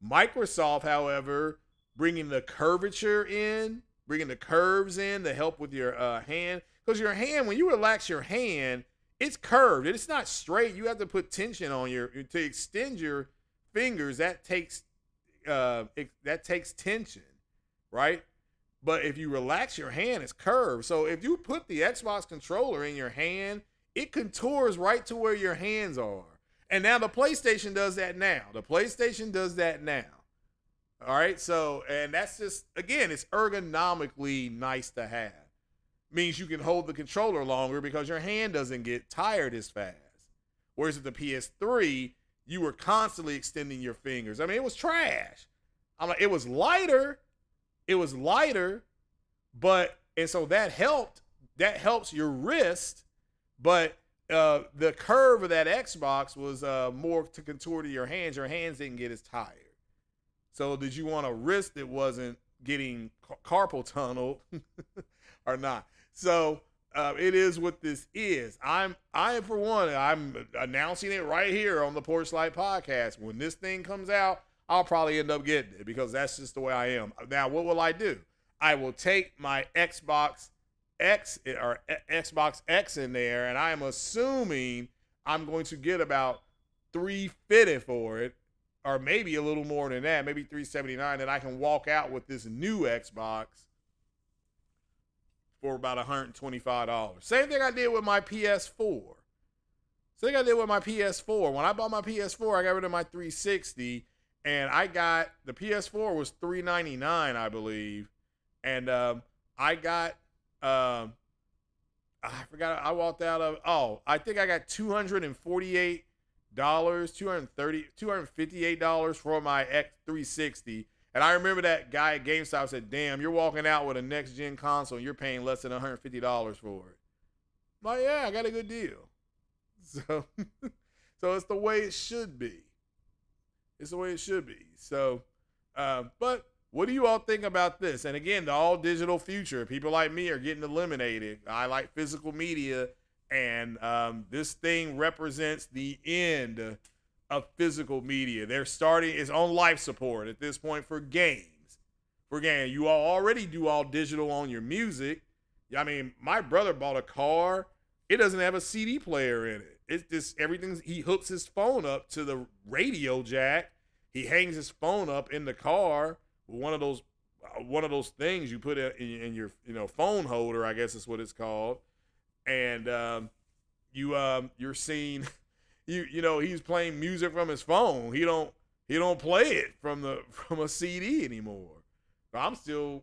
Microsoft, however, bringing the curvature in, bringing the curves in to help with your hand. Because your hand, when you relax your hand, it's curved. It's not straight. You have to put tension on to extend your fingers. That takes tension, right? But if you relax your hand, it's curved. So if you put the Xbox controller in your hand, it contours right to where your hands are. And now the PlayStation does that now. All right. So, and that's just, again, it's ergonomically nice to have. Means you can hold the controller longer because your hand doesn't get tired as fast. Whereas with the PS3, you were constantly extending your fingers. I mean, it was trash. It was lighter, but, and so that helps your wrist, but the curve of that Xbox was more to contour to your hands. Your hands didn't get as tired. So did you want a wrist that wasn't getting carpal tunnel or not. So it is what this is. I for one, I'm announcing it right here on the Porch Light Podcast. When this thing comes out, I'll probably end up getting it because that's just the way I am. Now, what will I do? I will take my Xbox X or Xbox X in there, and I am assuming I'm going to get about $350 for it, or maybe a little more than that, maybe $379. That I can walk out with this new Xbox for about $125. Same thing I did with my PS4. Same thing I did with my PS4. When I bought my PS4, I got rid of my 360, and I got the PS4 was $399, I believe, and I got I forgot I walked out of I think I got $248, $258 for my X360. And I remember that guy at GameStop said, damn, you're walking out with a next gen console and you're paying less than $150 for it. I'm like, yeah, I got a good deal. So so it's the way it should be. It's the way it should be. So but what do you all think about this? And again, the all digital future. People like me are getting eliminated. I like physical media, and this thing represents the end of physical media. They're starting its own life support at this point for games. You all already do all digital on your music. I mean, my brother bought a car. It doesn't have a CD player in it. It's just everything. He hooks his phone up to the radio jack. He hangs his phone up in the car. One of those things you put in your phone holder, I guess is what it's called, and you're seeing he's playing music from his phone. He don't play it from a CD anymore. But I'm still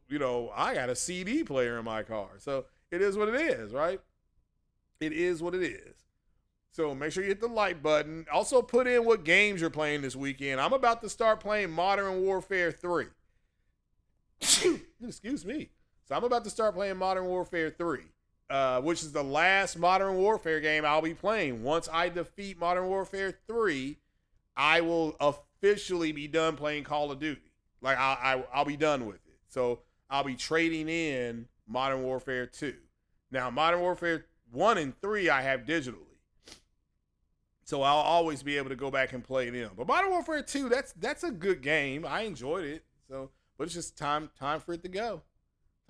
I got a CD player in my car, so it is what it is, right? It is what it is. So make sure you hit the like button. Also put in what games you're playing this weekend. I'm about to start playing Modern Warfare 3. Excuse me. So I'm about to start playing Modern Warfare 3, which is the last Modern Warfare game I'll be playing. Once I defeat Modern Warfare 3, I will officially be done playing Call of Duty. Like I'll be done with it. So I'll be trading in Modern Warfare 2. Now Modern Warfare 1 and 3 I have digitally. So I'll always be able to go back and play them. But Modern Warfare 2, that's a good game. I enjoyed it. So but it's just time for it to go.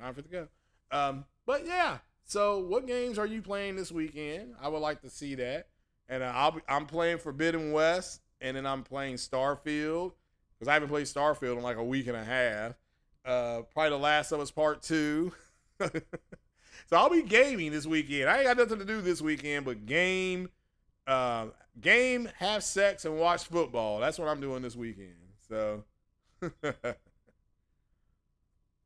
Time for it to go. But yeah. So what games are you playing this weekend? I would like to see that. And I'm playing Forbidden West, and then I'm playing Starfield because I haven't played Starfield in like a week and a half. Probably The Last of Us Part 2. So I'll be gaming this weekend. I ain't got nothing to do this weekend but game, have sex, and watch football. That's what I'm doing this weekend. So.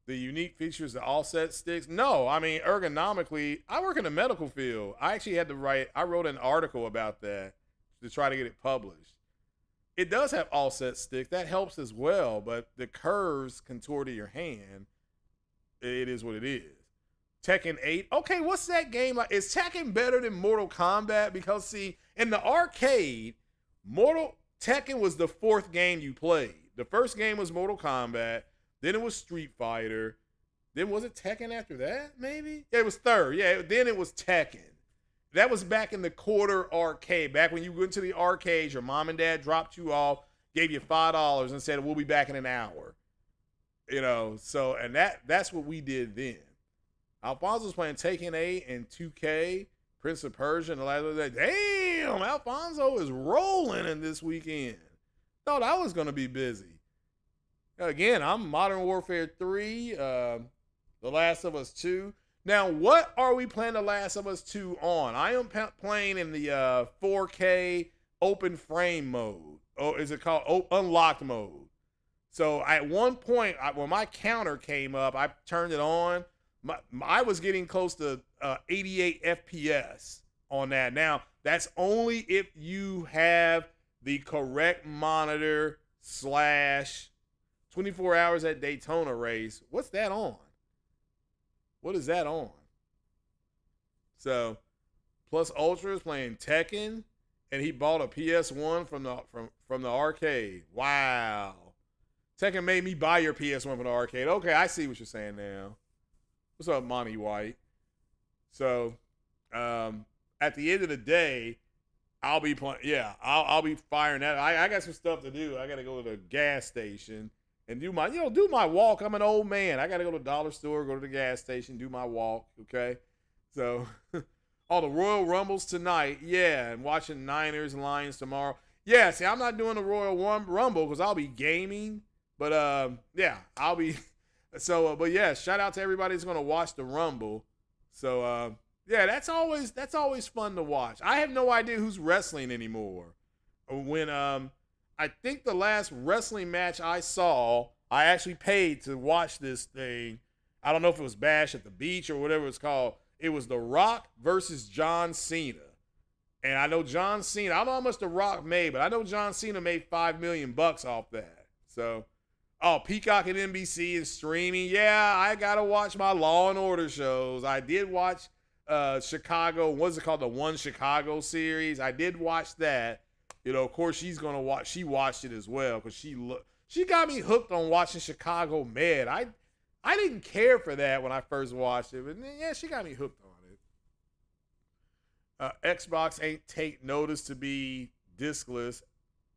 The unique features, the offset sticks. No, I mean, ergonomically, I work in the medical field. I actually had to I wrote an article about that to try to get it published. It does have offset sticks. That helps as well, but the curves contour to your hand. It is what it is. Tekken 8. Okay, what's that game like? Is Tekken better than Mortal Kombat? Because, see, in the arcade, Tekken was the fourth game you played. The first game was Mortal Kombat. Then it was Street Fighter. Then was it Tekken after that, maybe? Yeah, it was third. Yeah, then it was Tekken. That was back in the quarter arcade. Back when you went to the arcade, your mom and dad dropped you off, gave you $5 and said, we'll be back in an hour. So, and that's what we did then. Alfonso was playing Tekken 8 and 2K, Prince of Persia, and the last day. Damn, Alfonso is rolling in this weekend. Thought I was going to be busy. Again, I'm Modern Warfare 3, The Last of Us 2. Now, what are we playing The Last of Us 2 on? I am playing in the 4K open frame mode. Oh, is it called unlocked mode? So at one point, when my counter came up, I turned it on. I was getting close to 88 FPS on that. Now, that's only if you have the correct monitor / 24 hours at Daytona race. What's that on? What is that on? So, Plus Ultra is playing Tekken, and he bought a PS1 from the arcade. Wow. Tekken made me buy your PS1 from the arcade. Okay, I see what you're saying now. What's up, Monty White? So, at the end of the day, I'll be playing. Yeah, I'll be firing that. I got some stuff to do. I got to go to the gas station and do my walk. I'm an old man. I got to go to the dollar store, go to the gas station, do my walk. Okay, so all the Royal Rumbles tonight. Yeah, and watching Niners and Lions tomorrow. Yeah, see, I'm not doing the Royal Rumble because I'll be gaming. But yeah, I'll be. So, but yeah, shout out to everybody that's gonna watch the Rumble. So, yeah, that's always fun to watch. I have no idea who's wrestling anymore. When I think the last wrestling match I saw, I actually paid to watch this thing. I don't know if it was Bash at the Beach or whatever it's called. It was The Rock versus John Cena. And I know John Cena, I don't know how much The Rock made, but I know John Cena made $5 million off that. So, Peacock and NBC is streaming. Yeah, I got to watch my Law and Order shows. I did watch Chicago, what's it called? The One Chicago series. I did watch that. Of course she's going to watch, she watched it as well because she got me hooked on watching Chicago Med. I didn't care for that when I first watched it, but yeah, she got me hooked on it. Xbox ain't take notice to be diskless.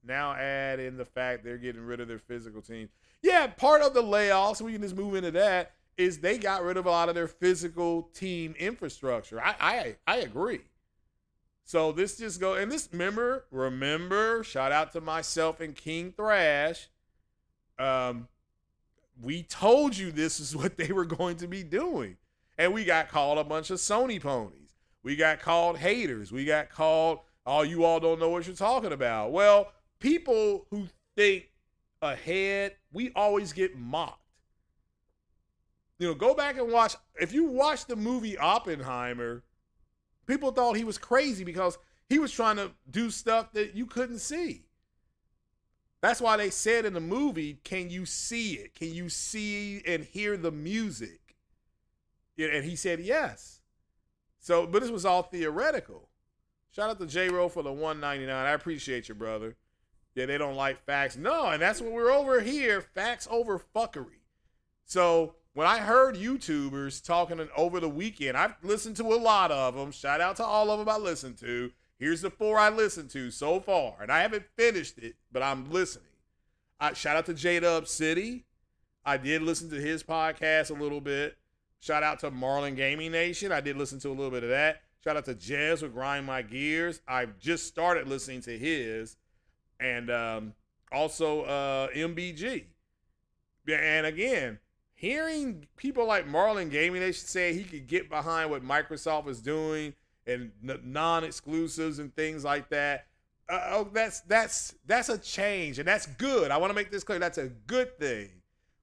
Now add in the fact they're getting rid of their physical teams. Yeah, part of the layoffs, we can just move into that, is they got rid of a lot of their physical team infrastructure. I agree. So this just go, and this, remember, shout out to myself and King Thrash. We told you this is what they were going to be doing. And we got called a bunch of Sony ponies. We got called haters. We got called, oh, you all don't know what you're talking about. Well, people who think ahead, we always get mocked. Go back and watch. If you watch the movie Oppenheimer, people thought he was crazy because he was trying to do stuff that you couldn't see. That's why they said in the movie, can you see it? Can you see and hear the music? And he said yes. So, but this was all theoretical. Shout out to J-Ro for the $1.99. I appreciate you, brother. Yeah, they don't like facts. No, and that's what we're over here. Facts over fuckery. So when I heard YouTubers talking over the weekend, I've listened to a lot of them. Shout out to all of them I listened to. Here's the 4 I listened to so far. And I haven't finished it, but I'm listening. Shout out to J-Dub City. I did listen to his podcast a little bit. Shout out to Marlin Gaming Nation. I did listen to a little bit of that. Shout out to Jez with Grind My Gears. I've just started listening to his. And also MBG. And again, hearing people like Marlin Gaming Nation say he could get behind what Microsoft is doing and non-exclusives and things like that, that's a change, and that's good. I want to make this clear. That's a good thing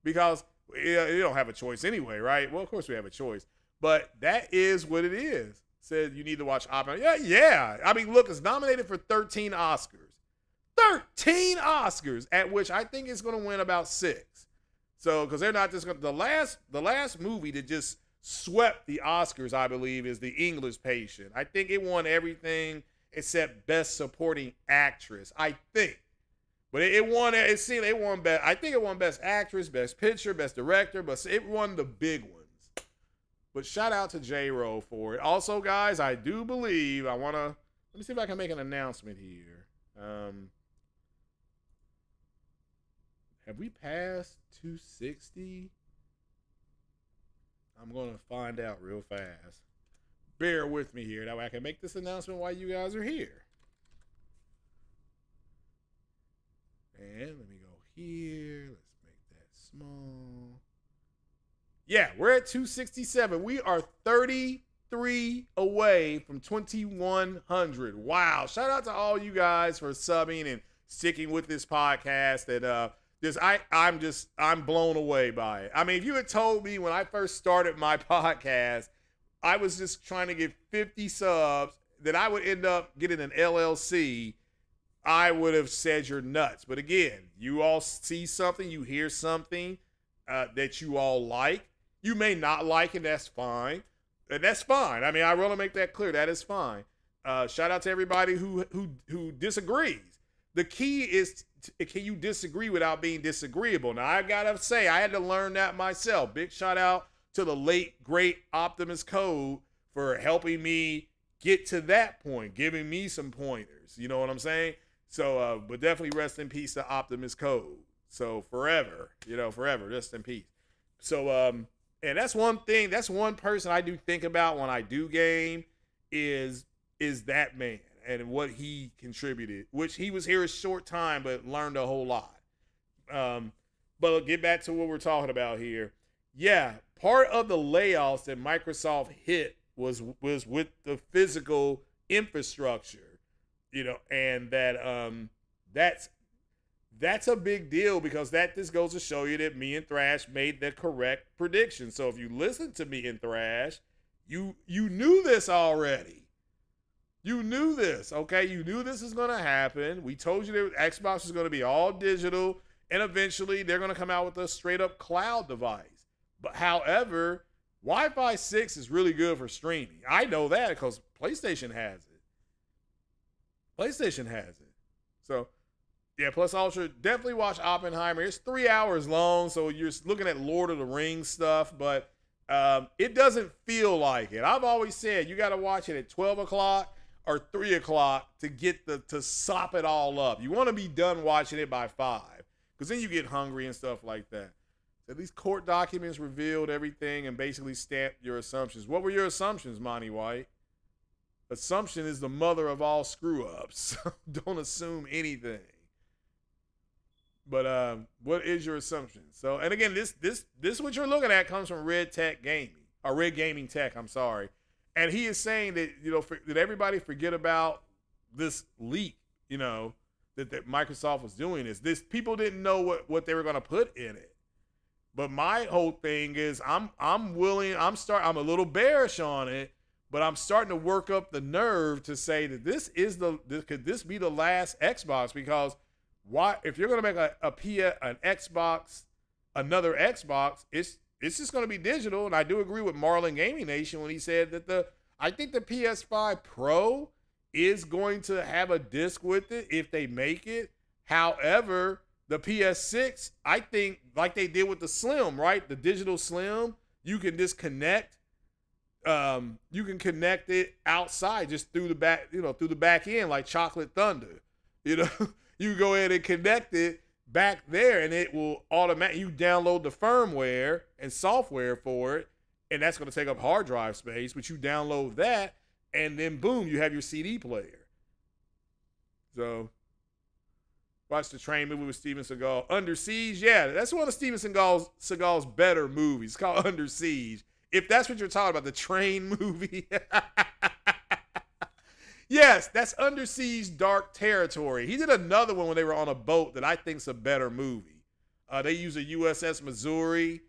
because you don't have a choice anyway, right? Well, of course we have a choice, but that is what it is. Said you need to watch Oppenheimer. Yeah. I mean, look, it's nominated for 13 Oscars. 13 Oscars, at which I think it's going to win about 6. So, because they're not just going to, the last movie that just swept the Oscars, I believe, is The English Patient. I think it won everything except Best Supporting Actress, I think. But it won, it won best, I think it won Best Actress, Best Picture, Best Director, but it won the big ones. But shout out to J-Ro for it. Also, guys, I do believe, let me see if I can make an announcement here. Have we passed 260? I'm going to find out real fast. Bear with me here. That way I can make this announcement while you guys are here. And let me go here. Let's make that small. Yeah, we're at 267. We are 33 away from 2100. Wow. Shout out to all you guys for subbing and sticking with this podcast. And I'm blown away by it. I mean, if you had told me when I first started my podcast, I was just trying to get 50 subs, that I would end up getting an LLC, I would have said you're nuts. But again, you all see something, you hear something that you all like. You may not like it, that's fine. And that's fine. I mean, I want to make that clear. That is fine. Shout out to everybody who disagrees. The key is can you disagree without being disagreeable? Now I gotta say, I had to learn that myself. Big shout out to the late great Optimus Code for helping me get to that point, giving me some pointers. You know what I'm saying? So, but definitely rest in peace to Optimus Code. So forever, forever, rest in peace. So, and that's one thing. That's one person I do think about when I do game is that man and what he contributed, which he was here a short time, but learned a whole lot. But get back to what we're talking about here. Yeah, part of the layoffs that Microsoft hit was with the physical infrastructure, and that's a big deal because that just goes to show you that me and Thrash made the correct prediction. So if you listen to me and Thrash, you knew this already. You knew this, okay? You knew this is going to happen. We told you that Xbox was going to be all digital, and eventually they're going to come out with a straight-up cloud device. But however, Wi-Fi 6 is really good for streaming. I know that because PlayStation has it. So, yeah, plus Ultra, definitely watch Oppenheimer. It's 3 hours long, so you're looking at Lord of the Rings stuff, but it doesn't feel like it. I've always said you got to watch it at 12 o'clock or 3 o'clock to get to sop it all up. You want to be done watching it by 5 because then you get hungry and stuff like that. So these court documents revealed everything and basically stamped your assumptions. What were your assumptions, Monty White? Assumption is the mother of all screw-ups. Don't assume anything. But what is your assumption? So, and again, this what you're looking at comes from Red Gaming Tech. I'm sorry, and he is saying that that everybody forget about this leak. That Microsoft was doing this. People didn't know what they were going to put in it. But my whole thing is I'm a little bearish on it, but I'm starting to work up the nerve to say that could this be the last Xbox? Because why, if you're going to make an Xbox, another Xbox, it's just going to be digital. And I do agree with Marlon Gaming Nation when he said that I think the PS5 Pro is going to have a disc with it if they make it. However, the PS6, I think, like they did with the Slim, right? The digital Slim, you can disconnect. You can connect it outside just through the back end, like Chocolate Thunder. You go ahead and connect it back there, and it will automatically. You download the firmware and software for it, and that's going to take up hard drive space. But you download that, and then boom, you have your CD player. So. Watch the train movie with Steven Seagal. Under Siege, yeah, that's one of Steven Seagal's better movies. It's called Under Siege. If that's what you're talking about, the train movie. Yes, that's Under Siege Dark Territory. He did another one when they were on a boat that I think's a better movie. They use a USS Missouri.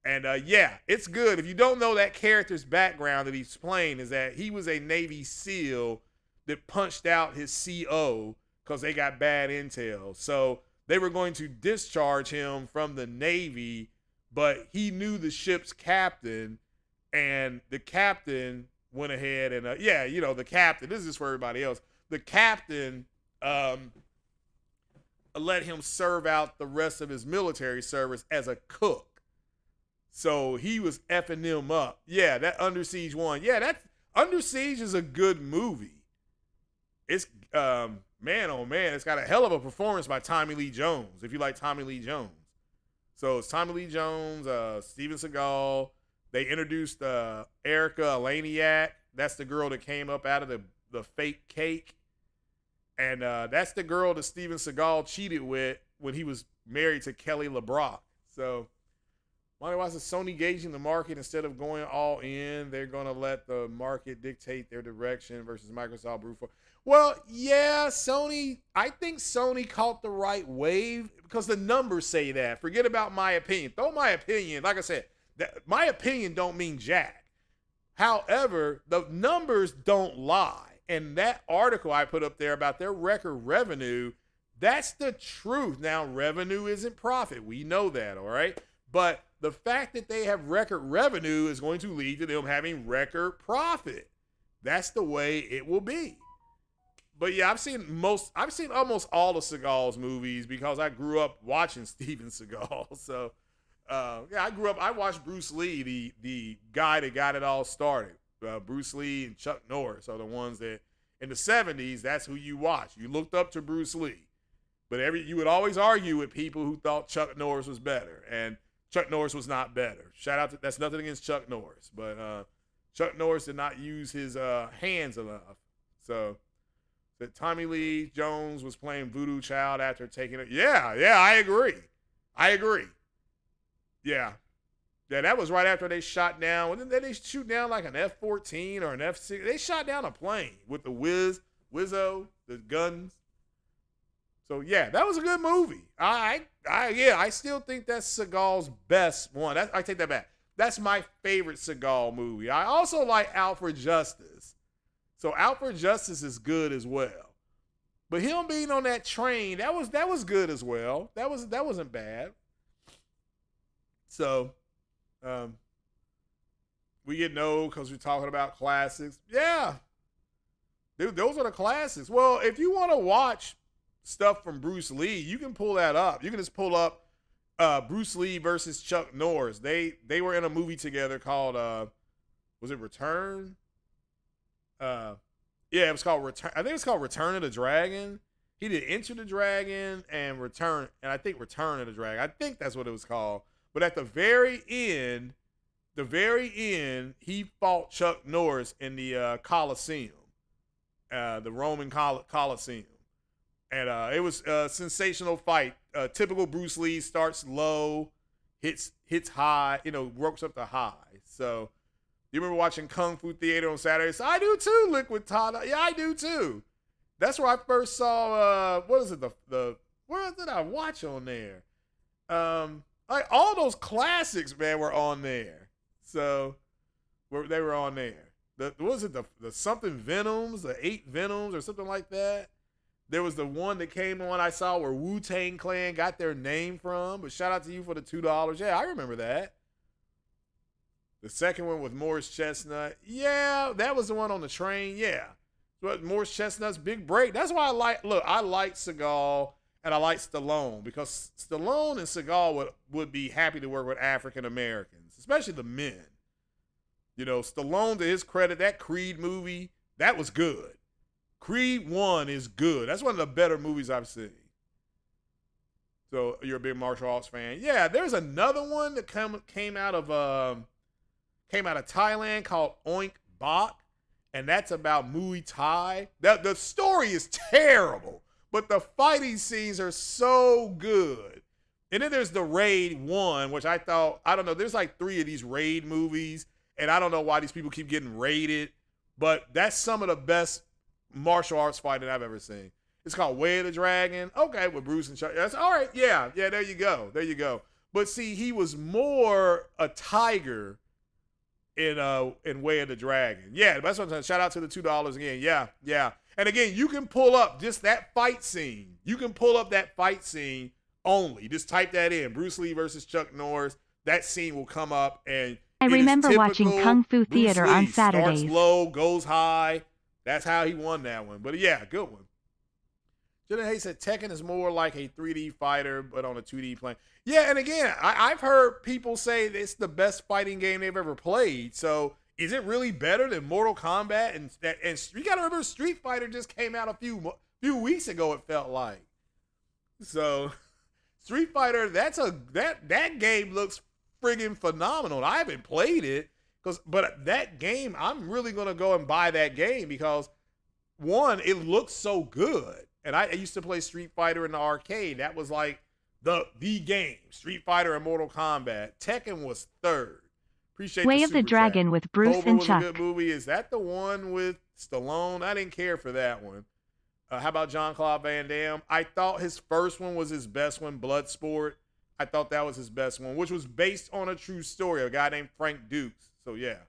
And yeah, it's good. If you don't know that character's background that he's playing is that he was a Navy SEAL that punched out his CO because they got bad intel. So they were going to discharge him from the Navy, but he knew the ship's captain, and the captain went ahead and, the captain, this is for everybody else, the captain let him serve out the rest of his military service as a cook. So he was effing them up. Yeah, that Under Siege one. Yeah, that Under Siege is a good movie. It's, man, oh man, it's got a hell of a performance by Tommy Lee Jones, if you like Tommy Lee Jones. So it's Tommy Lee Jones, Steven Seagal. They introduced Erica Eleniak. That's the girl that came up out of the fake cake. And that's the girl that Steven Seagal cheated with when he was married to Kelly LeBrock. So why is Sony gauging the market instead of going all in? They're going to let the market dictate their direction versus Microsoft brute force. Well, yeah, I think Sony caught the right wave because the numbers say that. Forget about my opinion. Throw my opinion. Like I said, my opinion don't mean jack. However, the numbers don't lie. And that article I put up there about their record revenue, that's the truth. Now, revenue isn't profit. We know that, all right? But the fact that they have record revenue is going to lead to them having record profit. That's the way it will be. But yeah, I've seen almost all of Seagal's movies because I grew up watching Steven Seagal. So yeah, I watched Bruce Lee, the guy that got it all started. Bruce Lee and Chuck Norris are the ones that in the 70s, that's who you watch. You looked up to Bruce Lee. But you would always argue with people who thought Chuck Norris was better. And Chuck Norris was not better. That's nothing against Chuck Norris. But Chuck Norris did not use his hands enough. So that Tommy Lee Jones was playing Voodoo Child after taking it. Yeah, I agree. Yeah. Yeah, that was right after they shot down. Didn't they shoot down like an F-14 or an F-6? They shot down a plane with the Wizzo, the guns. So yeah, that was a good movie. I still think that's Seagal's best one. I take that back. That's my favorite Seagal movie. I also like Out for Justice. So Out for Justice is good as well. But him being on that train, that was good as well. That wasn't bad. So we get no because we're talking about classics. Yeah. Dude, those are the classics. Well, if you want to watch stuff from Bruce Lee, you can pull that up. You can just pull up Bruce Lee versus Chuck Norris. They were in a movie together called was it Return? Yeah, it was called Return. I think it's called Return of the Dragon. He did Enter the Dragon and Return, and I think Return of the Dragon. I think that's what it was called. But at the very end, he fought Chuck Norris in the Coliseum, the Roman Coliseum. And it was a sensational fight. Typical Bruce Lee, starts low, hits high, works up to high. So you remember watching Kung Fu Theater on Saturday? So I do too, Liquid Tana. Yeah, I do too. That's where I first saw, what is it, where did I watch on there? Like all those classics, man, were on there. So they were on there. What was it, the something Venoms, the 8 Venoms or something like that? There was the one that came on I saw where Wu-Tang Clan got their name from, but shout out to you for the $2. Yeah, I remember that. The second one with Morris Chestnut. Yeah, that was the one on the train. Yeah. But Morris Chestnut's big break. That's why I like Seagal and I like Stallone because Stallone and Seagal would be happy to work with African Americans, especially the men. Stallone, to his credit, that Creed movie, that was good. Creed 1 is good. That's one of the better movies I've seen. So you're a big martial arts fan. Yeah, there's another one that came out of Thailand called Oink Bak, and that's about Muay Thai. The story is terrible, but the fighting scenes are so good. And then there's the Raid 1, which I don't know, there's like 3 of these Raid movies, and I don't know why these people keep getting raided, but that's some of the best martial arts fighting I've ever seen. It's called Way of the Dragon. Okay, with Bruce and Chuck. That's all right. Yeah, there you go. But see, he was more a tiger in Way of the Dragon. Yeah, that's what I'm saying. Shout out to the $2 again. Yeah. And again, you can pull up just that fight scene. You can pull up that fight scene only. Just type that in. Bruce Lee versus Chuck Norris. That scene will come up. And I remember watching Kung Fu Theater on Saturdays. Starts low, goes high. That's how he won that one. But yeah, good one. Jenna Hayes said Tekken is more like a 3D fighter, but on a 2D plane. Yeah, and again, I've heard people say it's the best fighting game they've ever played. So is it really better than Mortal Kombat? And you got to remember, Street Fighter just came out a few weeks ago, it felt like. So Street Fighter, that game looks friggin' phenomenal. I haven't played it. But that game, I'm really going to go and buy that game because, one, it looks so good. And I used to play Street Fighter in the arcade. That was like the game. Street Fighter and Mortal Kombat. Tekken was third. Appreciate Way of the Dragon chat. with Bruce Cobra and was Chuck. A good movie. Is that the one with Stallone? I didn't care for that one. How about Jean-Claude Van Damme? I thought his first one was his best one, Bloodsport. I thought that was his best one, which was based on a true story, a guy named Frank Dukes. So yeah.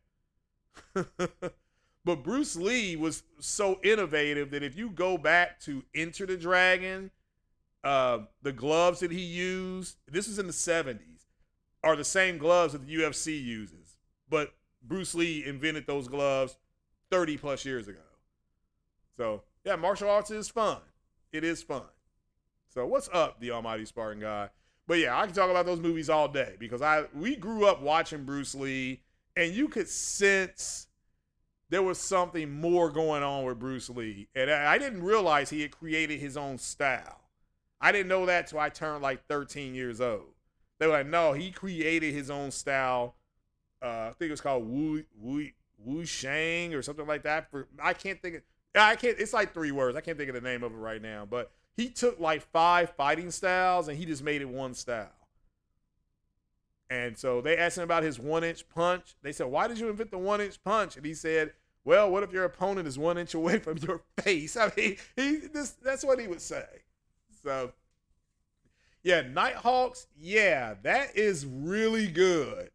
But Bruce Lee was so innovative that if you go back to Enter the Dragon, the gloves that he used, this was in the 70s, are the same gloves that the UFC uses. But Bruce Lee invented those gloves 30 plus years ago. So Yeah, martial arts is fun. It is fun. So what's up, the Almighty Spartan Guy? But yeah, I can talk about those movies all day because we grew up watching Bruce Lee, and you could sense there was something more going on with Bruce Lee. And I didn't realize he had created his own style. I didn't know that till I turned like 13 years old. They were like, no, he created his own style. I think it was called Wu Shang or something like that. I can't think of. I can't. It's like 3 words. I can't think of the name of it right now. But he took like 5 fighting styles and he just made it one style. And so they asked him about his 1-inch punch. They said, "Why did you invent the 1-inch punch?" And he said, "Well, what if your opponent is 1 inch away from your face?" I mean, that's what he would say. So, yeah, Nighthawks. Yeah, that is really good.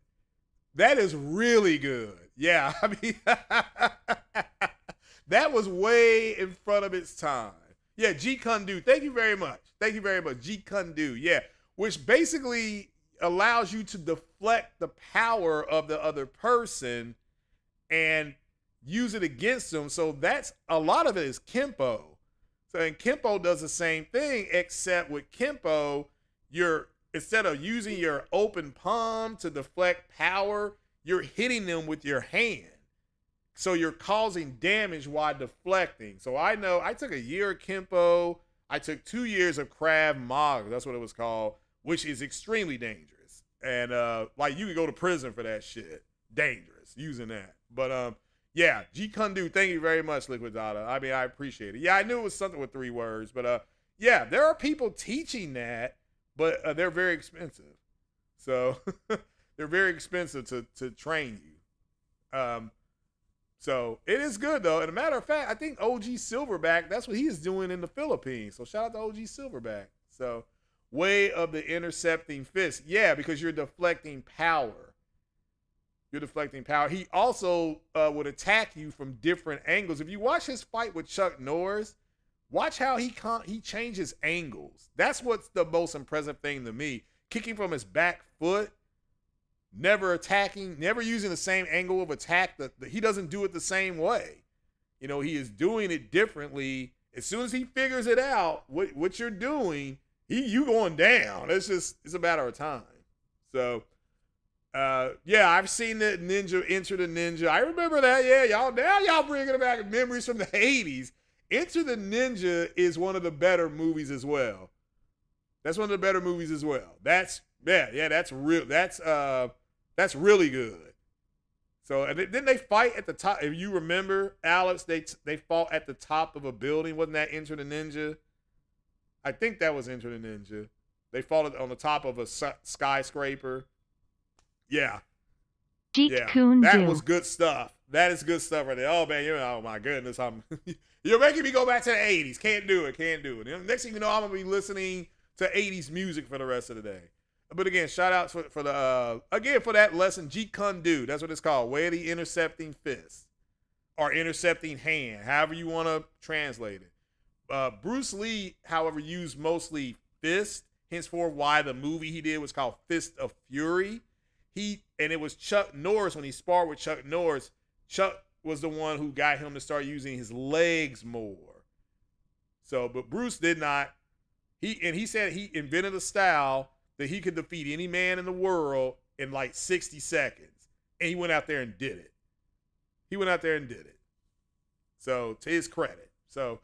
That is really good. Yeah, I mean, that was way in front of its time. Yeah, Jeet Kune Do. Thank you very much. Thank you very much. Jeet Kune Do. Yeah, which basically allows you to deflect the power of the other person and use it against them. So that's a lot of it is Kempo. So and Kempo does the same thing, except with Kempo, instead of using your open palm to deflect power, you're hitting them with your hand. So you're causing damage while deflecting. So I know I took a year of Kempo. I took 2 years of Krav Maga. That's what it was called, which is extremely dangerous. And like you could go to prison for that shit. Dangerous using that. But yeah, Jeet Kune Do. Thank you very much, Liquid Data. I mean, I appreciate it. Yeah, I knew it was something with 3 words. But yeah, there are people teaching that, but they're very expensive. So they're very expensive to train you. So it is good though. And a matter of fact, I think OG Silverback, that's what he is doing in the Philippines. So shout out to OG Silverback. So way of the intercepting fist. Yeah, because you're deflecting power. You're deflecting power. He also would attack you from different angles. If you watch his fight with Chuck Norris, watch how he changes angles. That's what's the most impressive thing to me. Kicking from his back foot, never attacking, never using the same angle of attack. He doesn't do it the same way. You know, he is doing it differently. As soon as he figures it out, what you're doing, you going down. It's a matter of time. So, yeah, I've seen the Ninja Enter the Ninja. I remember that. Yeah, y'all bringing back memories from the 80s. Enter the Ninja is one of the better movies as well. That's one of the better movies as well. That's real. That's really good. So and didn't they fight at the top? If you remember, Alex, they fought at the top of a building. Wasn't that Enter the Ninja? I think that was Enter the Ninja. They fought on the top of a skyscraper. Yeah. Jeet Kune Do. That was good stuff. That is good stuff right there. Oh man, oh my goodness, you're making me go back to the 80s. Can't do it. Next thing you know, I'm gonna be listening to 80s music for the rest of the day. But again, shout out for that lesson, Jeet Kune Do. That's what it's called. Way of the intercepting fist or intercepting hand, however you want to translate it. Bruce Lee, however, used mostly fist. Henceforth, why the movie he did was called Fist of Fury. And it was Chuck Norris when he sparred with Chuck Norris. Chuck was the one who got him to start using his legs more. So, but Bruce did not. He said he invented a style that he could defeat any man in the world in like 60 seconds. And he went out there and did it. So to his credit. So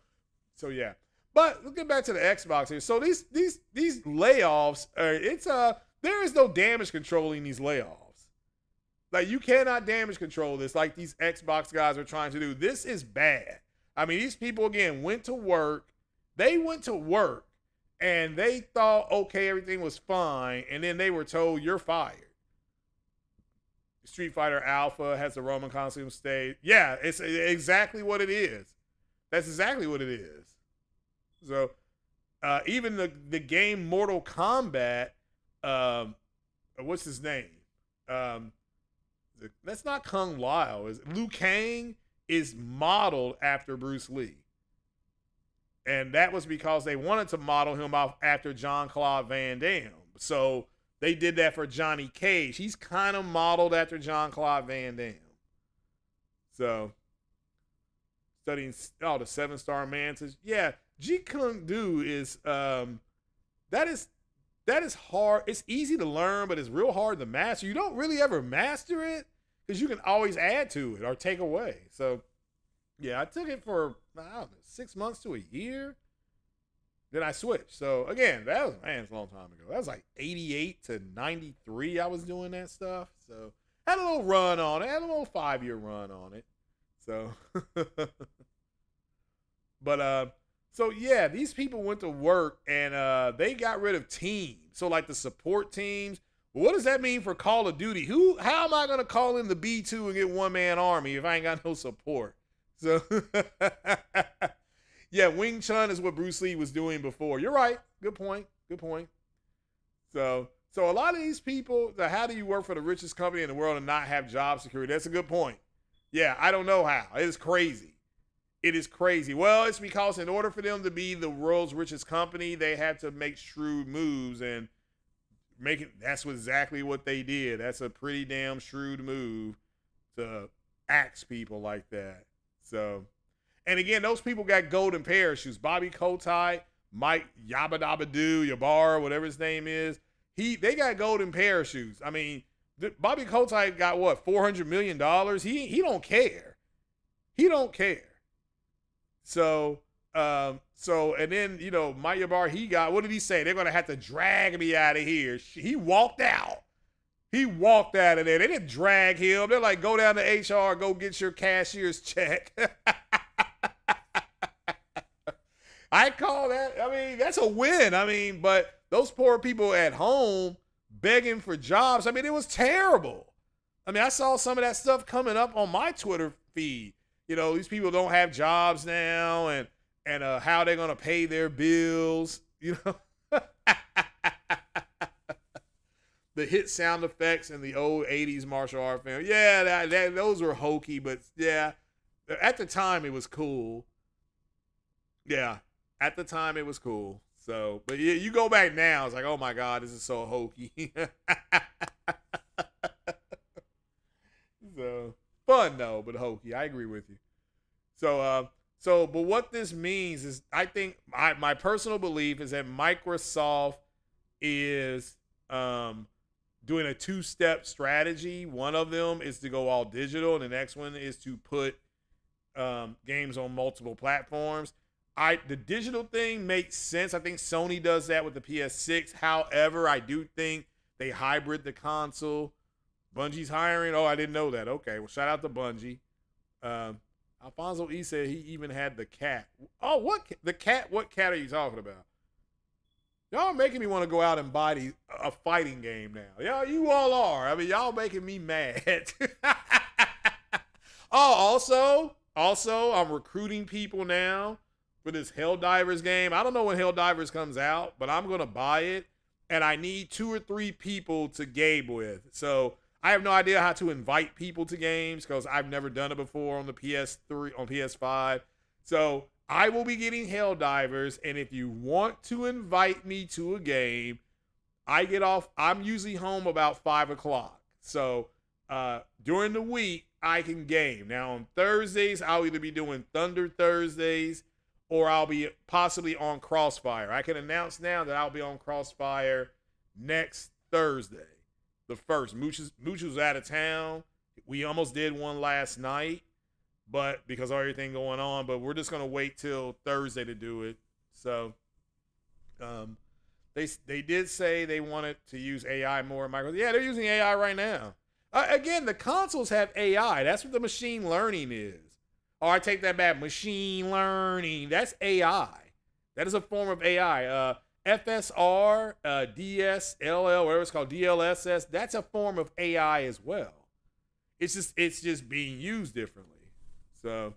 yeah. But let's get back to the Xbox here. So these layoffs there is no damage controlling these layoffs. Like you cannot damage control this like these Xbox guys are trying to do. This is bad. I mean, these people again went to work. They went to work. And they thought, okay, everything was fine. And then they were told, you're fired. Street Fighter Alpha has the Roman Coliseum stage. Yeah, it's exactly what it is. That's exactly what it is. So even the game Mortal Kombat, what's his name? That's not Kung Lao. Liu Kang is modeled after Bruce Lee. And that was because they wanted to model him off after Jean-Claude Van Damme. So they did that for Johnny Cage. He's kind of modeled after Jean-Claude Van Damme. So studying all the 7-star mantis. Yeah, Jeet Kune Do is that is hard. It's easy to learn, but it's real hard to master. You don't really ever master it because you can always add to it or take away. So yeah, I took it for, I don't know, 6 months to a year. Then I switched. So again, that was, man, it's a long time ago. That was like 88 to 93. I was doing that stuff. So had a little run on it. Had a little 5-year run on it. So, but so yeah, these people went to work and they got rid of teams. So like the support teams. What does that mean for Call of Duty? How am I gonna call in the B2 and get one-man army if I ain't got no support? So yeah, Wing Chun is what Bruce Lee was doing before. You're right. Good point. Good point. So a lot of these people, how do you work for the richest company in the world and not have job security? That's a good point. Yeah, I don't know how. It is crazy. It is crazy. Well, it's because in order for them to be the world's richest company, they have to make shrewd moves and that's exactly what they did. That's a pretty damn shrewd move to axe people like that. So, and again, those people got golden parachutes. Bobby Kotick, Mike Yabba-Dabba-Doo, Yabar, whatever his name is. They got golden parachutes. I mean, Bobby Kotick got what, $400 million? He don't care. He don't care. So, and then, Mike Yabar, he got, what did he say? They're going to have to drag me out of here. He walked out. He walked out of there. They didn't drag him. They're like, go down to HR, go get your cashier's check. I call that, I mean, that's a win. I mean, but those poor people at home begging for jobs, I mean, it was terrible. I mean, I saw some of that stuff coming up on my Twitter feed. These people don't have jobs now and how they're going to pay their bills, The hit sound effects in the old 80s martial art film. Yeah, those were hokey, but yeah, at the time it was cool. Yeah, at the time it was cool. So, but yeah, you go back now, it's like, oh my God, this is so hokey. So, fun though, but hokey. I agree with you. So, but what this means is, I think my personal belief is that Microsoft is doing a 2-step strategy. One of them is to go all digital, and the next one is to put games on multiple platforms. The digital thing makes sense. I think Sony does that with the PS6. However, I do think they hybrid the console. Bungie's hiring. Oh, I didn't know that. Okay, well, shout out to Bungie. Alfonso E said he even had the cat. Oh, what the cat? What cat are you talking about? Y'all are making me want to go out and buy a fighting game now. Y'all, you all are. I mean, y'all making me mad. Oh, also, I'm recruiting people now for this Helldivers game. I don't know when Helldivers comes out, but I'm gonna buy it, and I need 2 or 3 people to game with. So I have no idea how to invite people to games because I've never done it before on the PS3, on PS5. So I will be getting Helldivers, and if you want to invite me to a game, I'm usually home about 5 o'clock. So during the week, I can game. Now on Thursdays, I'll either be doing Thunder Thursdays or I'll be possibly on Crossfire. I can announce now that I'll be on Crossfire next Thursday. The first. Mooch was out of town. We almost did one last night, but because of everything going on, but we're just gonna wait till Thursday to do it. So they did say they wanted to use AI more in Microsoft. Yeah, they're using AI right now. Again, the consoles have AI. That's what the machine learning is. Oh, I take that back. Machine learning. That's AI. That is a form of AI. FSR, DSLL, whatever it's called, DLSS, that's a form of AI as well. It's just being used differently. So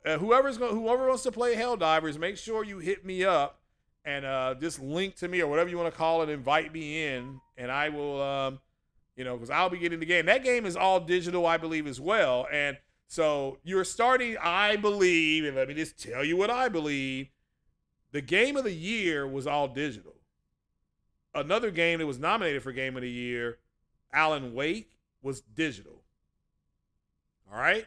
whoever wants to play Helldivers, make sure you hit me up and just link to me or whatever you want to call it, invite me in, and I will, because I'll be getting the game. That game is all digital, I believe, as well. And so you're starting, I believe, and let me just tell you what I believe. The game of the year was all digital. Another game that was nominated for game of the year, Alan Wake, was digital. All right?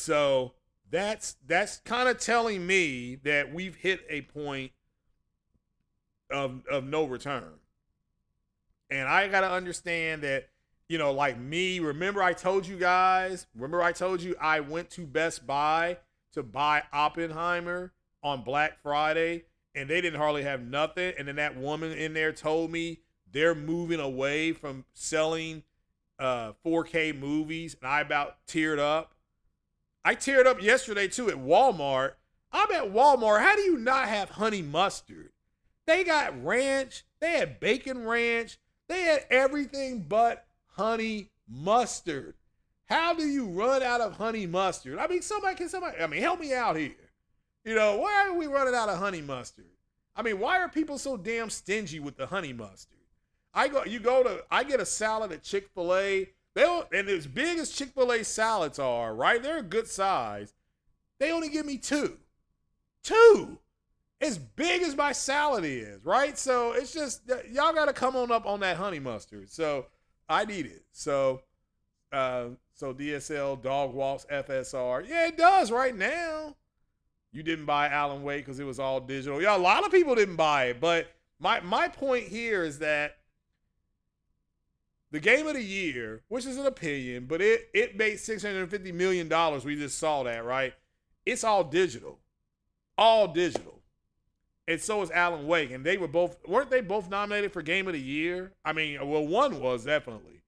So that's kind of telling me that we've hit a point of no return. And I got to understand that, like me, remember I told you I went to Best Buy to buy Oppenheimer on Black Friday, and they didn't hardly have nothing. And then that woman in there told me they're moving away from selling 4K movies, and I about teared up. I teared up yesterday too at Walmart. I'm at Walmart. How do you not have honey mustard? They got ranch. They had bacon ranch. They had everything but honey mustard. How do you run out of honey mustard? I mean, help me out here. Why are we running out of honey mustard? I mean, why are people so damn stingy with the honey mustard? I get a salad at Chick-fil-A. And as big as Chick-fil-A salads are, right? They're a good size. They only give me two. As big as my salad is, right? So it's just, y'all got to come on up on that honey mustard. So I need it. So DSL, Dog Walks, FSR. Yeah, it does right now. You didn't buy Alan Wake because it was all digital. Yeah, a lot of people didn't buy it. But my point here is that the game of the year, which is an opinion, but it made $650 million. We just saw that, right? It's all digital. All digital. And so is Alan Wake. And weren't they both nominated for game of the year? I mean, well, one was definitely.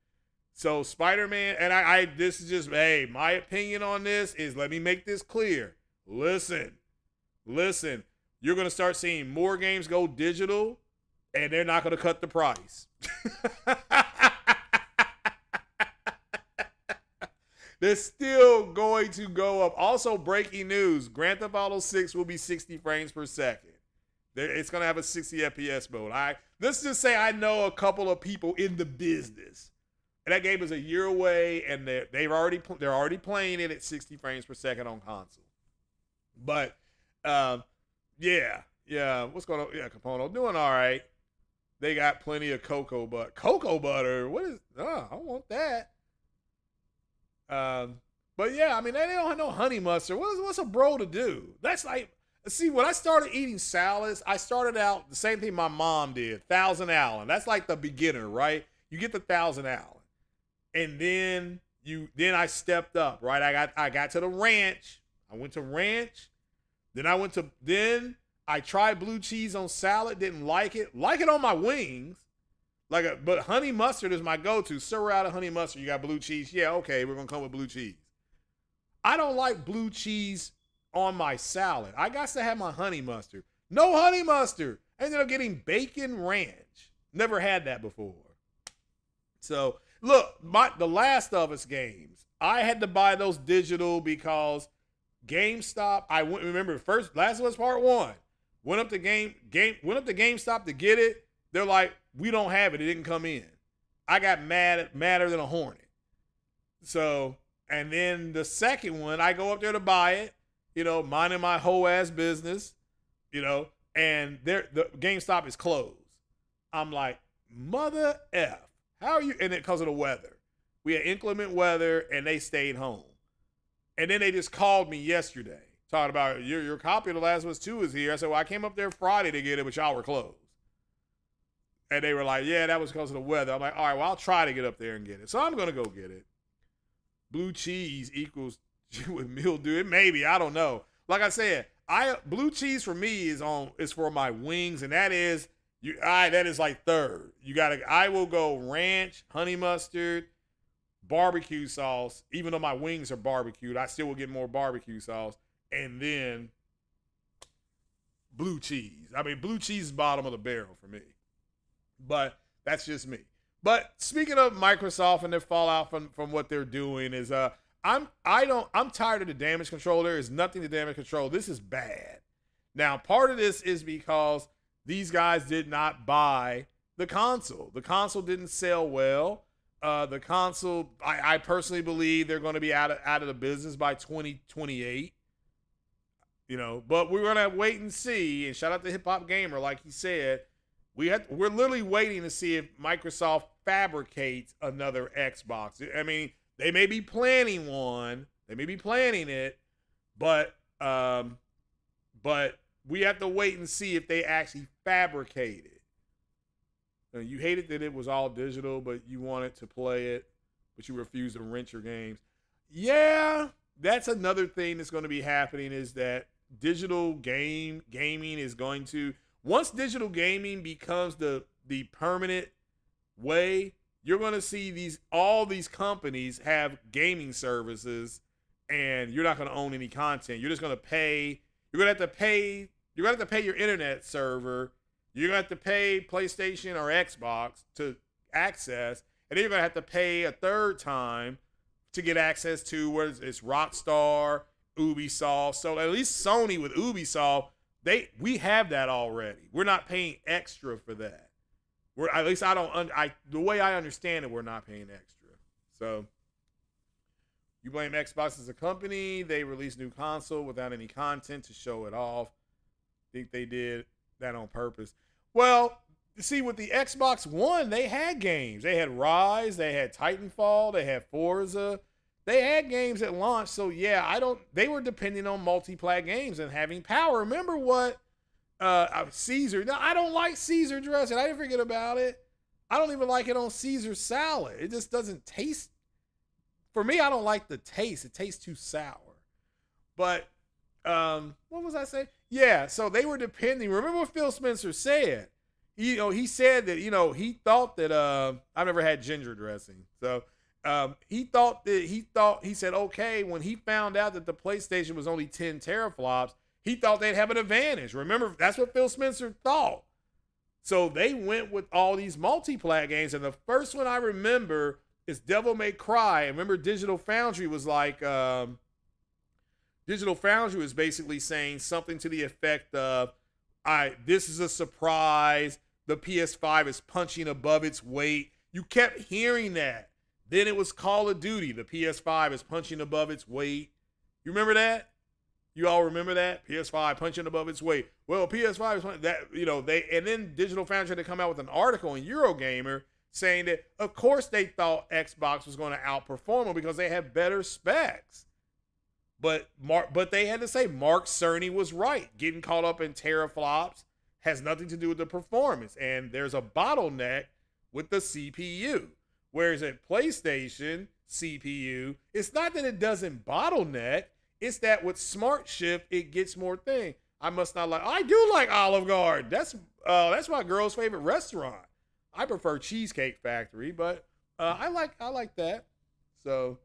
So Spider-Man, and this is just, hey, my opinion on this is, let me make this clear. Listen, you're going to start seeing more games go digital, and they're not going to cut the price. They're still going to go up. Also, breaking news, Grand Theft Auto 6 will be 60 frames per second. It's going to have a 60 FPS mode. Let's just say I know a couple of people in the business. And that game is a year away, and they're already playing it at 60 frames per second on console. But, yeah. What's going on? Yeah, Capono, doing all right. They got plenty of cocoa butter. Cocoa butter? What is, I want that. But yeah, I mean, they don't have no honey mustard. What's a bro to do? That's like, see, when I started eating salads, I started out the same thing my mom did, Thousand Allen. That's like the beginner, right? You get the Thousand Allen. And then I stepped up, right? I got to the ranch. I went to ranch. Then I tried blue cheese on salad, didn't like it. Like it on my wings. But honey mustard is my go-to. Sir, out of honey mustard, you got blue cheese. Yeah, okay, we're gonna come with blue cheese. I don't like blue cheese on my salad. I got to have my honey mustard. No honey mustard. I ended up getting bacon ranch. Never had that before. So look, the Last of Us games, I had to buy those digital because GameStop. Last of Us Part 1. Went up to GameStop to get it. They're like, we don't have it. It didn't come in. I got madder than a hornet. So, and then the second one, I go up there to buy it, minding my whole ass business, and the GameStop is closed. I'm like, mother F. How are you? And because of the weather. We had inclement weather and they stayed home. And then they just called me yesterday talking about your copy of The Last of Us 2 is here. I said, well, I came up there Friday to get it, but y'all were closed. And they were like, yeah, that was because of the weather. I'm like, all right, well, I'll try to get up there and get it. So I'm going to go get it. Blue cheese equals with mildew. Maybe, I don't know. Like I said, blue cheese for me is for my wings, and that is like third. I will go ranch, honey mustard, barbecue sauce. Even though my wings are barbecued, I still will get more barbecue sauce, and then blue cheese. I mean, blue cheese is bottom of the barrel for me. But that's just me. But speaking of Microsoft and their fallout from what they're doing is I'm tired of the damage control. There is nothing to damage control. This is bad. Now, part of this is because these guys did not buy the console. The console didn't sell well. The console, I personally believe they're going to be out of the business by 2028. But we're going to wait and see. And shout out to Hip Hop Gamer, like he said. We're literally waiting to see if Microsoft fabricates another Xbox. I mean, they may be planning one. They may be planning it, but we have to wait and see if they actually fabricate it. You hated that it was all digital, but you wanted to play it, but you refused to rent your games. Yeah, that's another thing that's going to be happening is that digital gaming is going to, once digital gaming becomes the permanent way, you're going to see all these companies have gaming services, and you're not going to own any content. You're just going to pay. You're going to have to pay. You're going to have to pay your internet server. You're going to have to pay PlayStation or Xbox to access, and then you're going to have to pay a third time to get access to where it's Rockstar, Ubisoft. So at least Sony with Ubisoft, we have that already. We're not paying extra for that. At least the way I understand it, we're not paying extra. So you blame Xbox as a company. They released new console without any content to show it off. Think they did that on purpose. Well, see, with the Xbox One, they had games. They had Rise, they had Titanfall, they had Forza. They had games at launch. So yeah, they were depending on multiplayer games and having power. Remember what Caesar, no, I don't like Caesar dressing. I didn't forget about it. I don't even like it on Caesar salad. It just doesn't taste, for me, I don't like the taste. It tastes too sour. But what was I saying? Yeah, so they were depending. Remember what Phil Spencer said? He said that, he thought that I've never had ginger dressing. So he said, okay, when he found out that the PlayStation was only 10 teraflops, he thought they'd have an advantage. Remember, that's what Phil Spencer thought. So they went with all these multiplayer games, and the first one I remember is Devil May Cry. And remember, Digital Foundry was like, Digital Foundry was basically saying something to the effect of, this is a surprise. The PS5 is punching above its weight. You kept hearing that. Then it was Call of Duty. The PS5 is punching above its weight. You remember that? You all remember that? PS5 punching above its weight. Well, PS5 is punching that, and then Digital Foundry had to come out with an article in Eurogamer saying that, of course, they thought Xbox was going to outperform them because they have better specs. But they had to say Mark Cerny was right. Getting caught up in teraflops has nothing to do with the performance. And there's a bottleneck with the CPU. Whereas at PlayStation CPU, it's not that it doesn't bottleneck. It's that with Smart Shift, it gets more thing. I do like Olive Garden. That's my girl's favorite restaurant. I prefer Cheesecake Factory, but I like that. So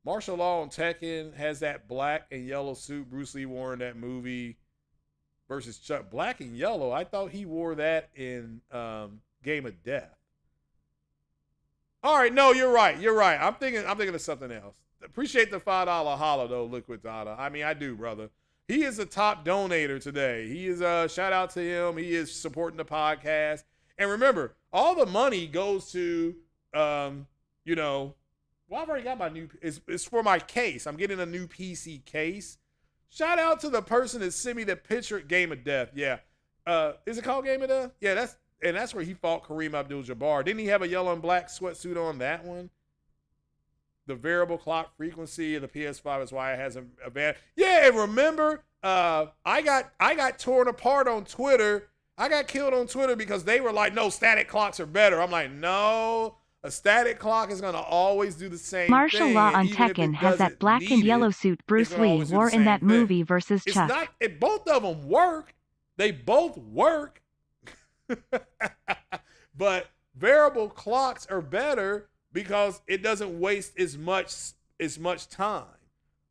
Martial Law on Tekken has that black and yellow suit Bruce Lee wore in that movie versus Chuck. Black and yellow. I thought he wore that in Game of Death. All right, no, you're right. I'm thinking of something else. Appreciate the $5 holla though, Liquid Data. I mean, I do, brother. He is a top donator today. He is shout out to him. He is supporting the podcast. And remember, all the money goes to well, I've already got my new, it's for my case. I'm getting a new PC case. Shout out to the person that sent me the picture at Game of Death. Yeah. Is it called Game of Death? Yeah, that's where he fought Kareem Abdul-Jabbar. Didn't he have a yellow and black sweatsuit on that one? The variable clock frequency of the PS5 is why it has a bad. Yeah, and remember, I got torn apart on Twitter. I got killed on Twitter because they were like, no, static clocks are better. I'm like, no, a static clock is going to always do the same Martial thing. Law on Tekken has that black and yellow suit Bruce Lee wore in that movie versus Chuck. Both of them work. They both work. But variable clocks are better because it doesn't waste as much time.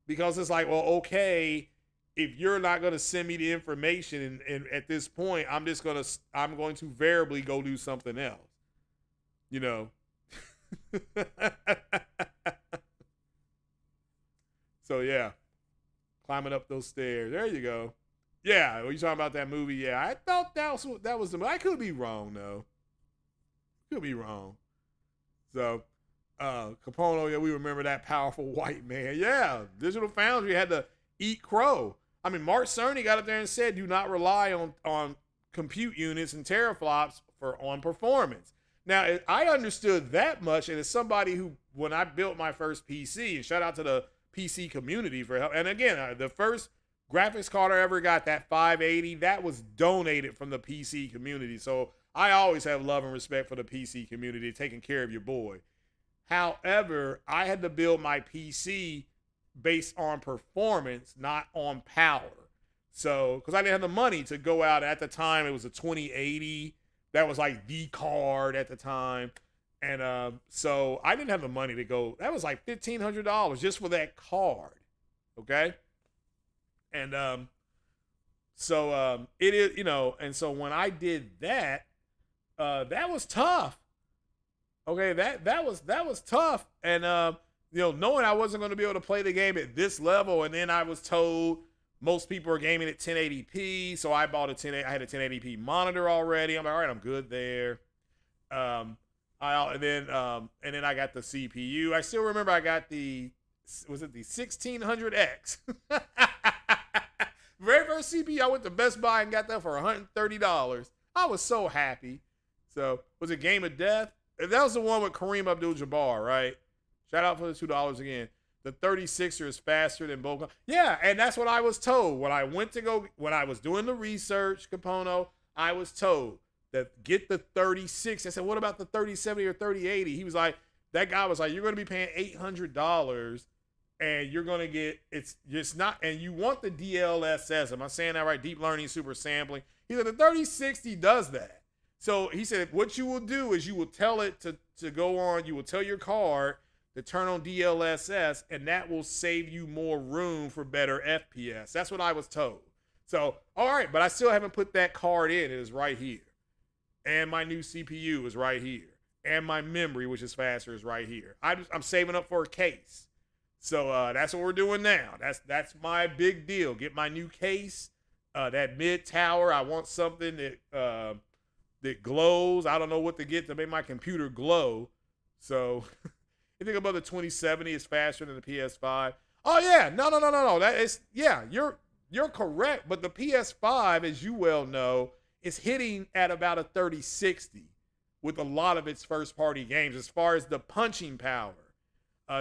Because it's like, well, okay, if you're not going to send me the information and at this point, I'm going to variably go do something else. So yeah, climbing up those stairs. There you go. Yeah, when you talking about that movie, yeah, I thought that was the movie. I could be wrong though. Could be wrong. So, Capono, yeah, we remember that powerful white man. Yeah, Digital Foundry had to eat crow. I mean, Mark Cerny got up there and said, "Do not rely on compute units and teraflops on performance." Now, I understood that much, and as somebody who, when I built my first PC, and shout out to the PC community for help. And again, the first graphics card I ever got, that 580, that was donated from the PC community. So I always have love and respect for the PC community, taking care of your boy. However, I had to build my PC based on performance, not on power. So, because I didn't have the money to go out at the time, it was a 2080. That was like the card at the time. And so I didn't have the money to go. That was like $1,500 just for that card. Okay. And so it is, and so when I did that, that was tough. Okay, that was tough. And knowing I wasn't going to be able to play the game at this level, and then I was told most people are gaming at 1080p, so I bought I had a 1080p monitor already. I'm like, all right, I'm good there. And then I got the CPU. I still remember I got the 1600X. Very first CPU, I went to Best Buy and got that for $130. I was so happy. So, was it Game of Death? That was the one with Kareem Abdul-Jabbar, right? Shout out for the $2 again. The 36er is faster than both. Yeah, and that's what I was told. When I was doing the research, Capono, I was told that get the 36. I said, what about the 3070 or 3080? He was like, that guy was like, you're going to be paying $800 and you're going to get, it's just not, and you want the DLSS. Am I saying that right? Deep learning, super sampling. He said the 3060 does that. So he said, what you will do is you will tell it to go on, you will tell your card to turn on DLSS, and that will save you more room for better FPS. That's what I was told. So, all right, but I still haven't put that card in. It is right here. And my new CPU is right here. And my memory, which is faster, is right here. I'm saving up for a case. So that's what we're doing now. That's my big deal. Get my new case, that mid tower. I want something that glows. I don't know what to get to make my computer glow. So you think about the 2070 is faster than the PS5. Oh yeah, no. That is, yeah, you're correct. But the PS5, as you well know, is hitting at about a 3060 with a lot of its first party games as far as the punching power.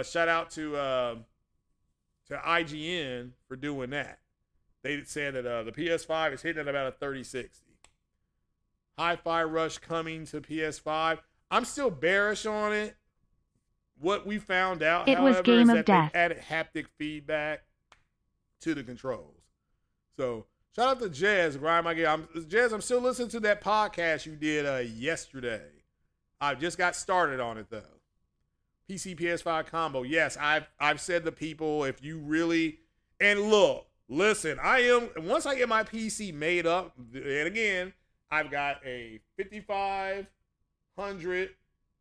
Shout out to IGN for doing that. They said that the PS5 is hitting at about a 3060. Hi-Fi Rush coming to PS5. I'm still bearish on it. What we found out, it however, was Game is of that Death. they added haptic feedback to the controls. So shout out to Jez, Grind My Game. Jez, I'm still listening to that podcast you did yesterday. I just got started on it though. PC PS5 combo. Yes, I've said to people, if you really, and look, listen, once I get my PC made up, and again, I've got a 5500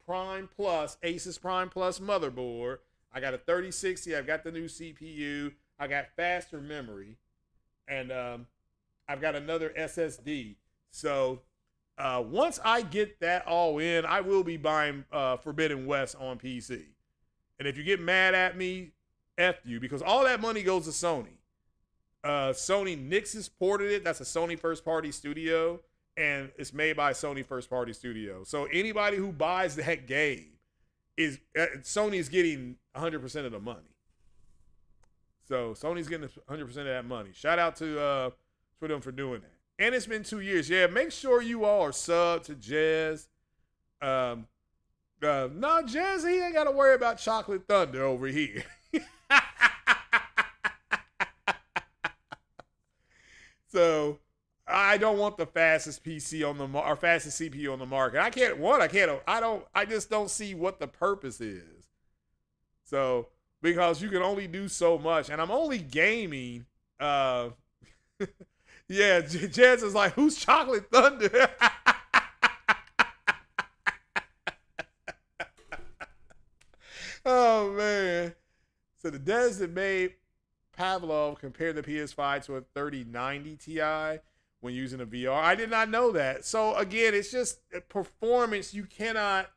Prime Plus, Asus Prime Plus motherboard. I got a 3060. I've got the new CPU. I got faster memory. And I've got another SSD. So once I get that all in, I will be buying Forbidden West on PC. And if you get mad at me, F you, because all that money goes to Sony. Sony Nix's ported it. That's a Sony first party studio. And it's made by Sony first party studio. So anybody who buys that game Sony's getting 100% of the money. So Sony's getting 100% of that money. Shout out to for them for doing that. And it's been 2 years. Yeah, make sure you all are subbed to Jez. No, Jez, he ain't got to worry about Chocolate Thunder over here. So I don't want the fastest PC on the or fastest CPU on the market. I just don't see what the purpose is. So because you can only do so much, and I'm only gaming. Yeah, Jez is like, who's Chocolate Thunder? Oh man. So the devs that made Pavlov compared the PS5 to a 3090 Ti when using a VR. I did not know that. So again, it's just performance. You cannot,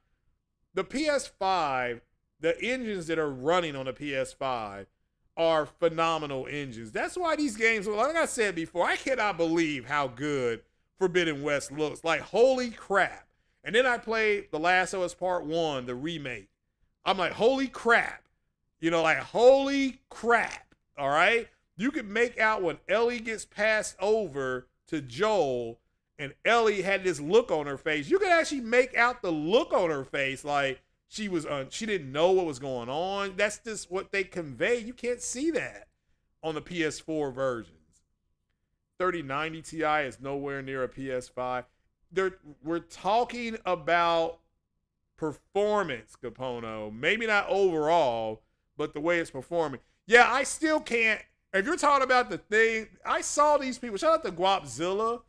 the PS5, the engines that are running on the PS5 are phenomenal engines. That's why these games, like I said before, I cannot believe how good Forbidden West looks. Like, holy crap. And then I played The Last of Us Part 1, the remake. I'm like, holy crap. Like, holy crap. All right. You can make out when Ellie gets passed over to Joel and Ellie had this look on her face. You can actually make out the look on her face. Like she didn't know what was going on. That's just what they convey. You can't see that on the PS4 versions. 3090 Ti is nowhere near a PS5. We're talking about performance, Capono. Maybe not overall, but the way it's performing. Yeah, I still can't. If you're talking about the thing, I saw these people. Shout out to Guapzilla.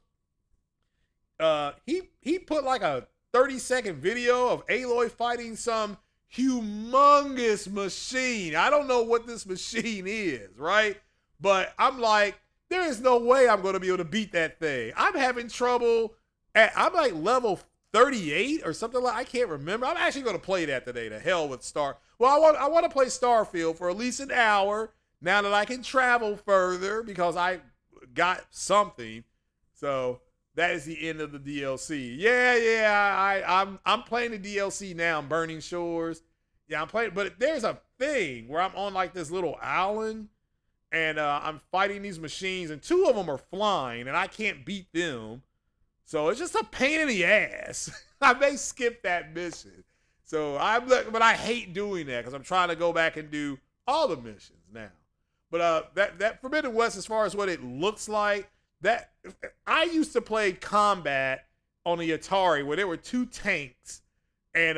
He put like a 30-second video of Aloy fighting some humongous machine. I don't know what this machine is, right? But I'm like, there is no way I'm going to be able to beat that thing. I'm having trouble. I'm like level 38 or something like. I can't remember. I'm actually going to play that today. To hell with Star. Well, I want to play Starfield for at least an hour now that I can travel further because I got something. So that is the end of the DLC. Yeah. I'm playing the DLC now. I'm Burning Shores. Yeah, I'm playing. But there's a thing where I'm on like this little island. And I'm fighting these machines, and 2 of them are flying, and I can't beat them. So it's just a pain in the ass. I may skip that mission. But I hate doing that because I'm trying to go back and do all the missions now. But that Forbidden West, as far as what it looks like, that I used to play combat on the Atari where there were 2 tanks, and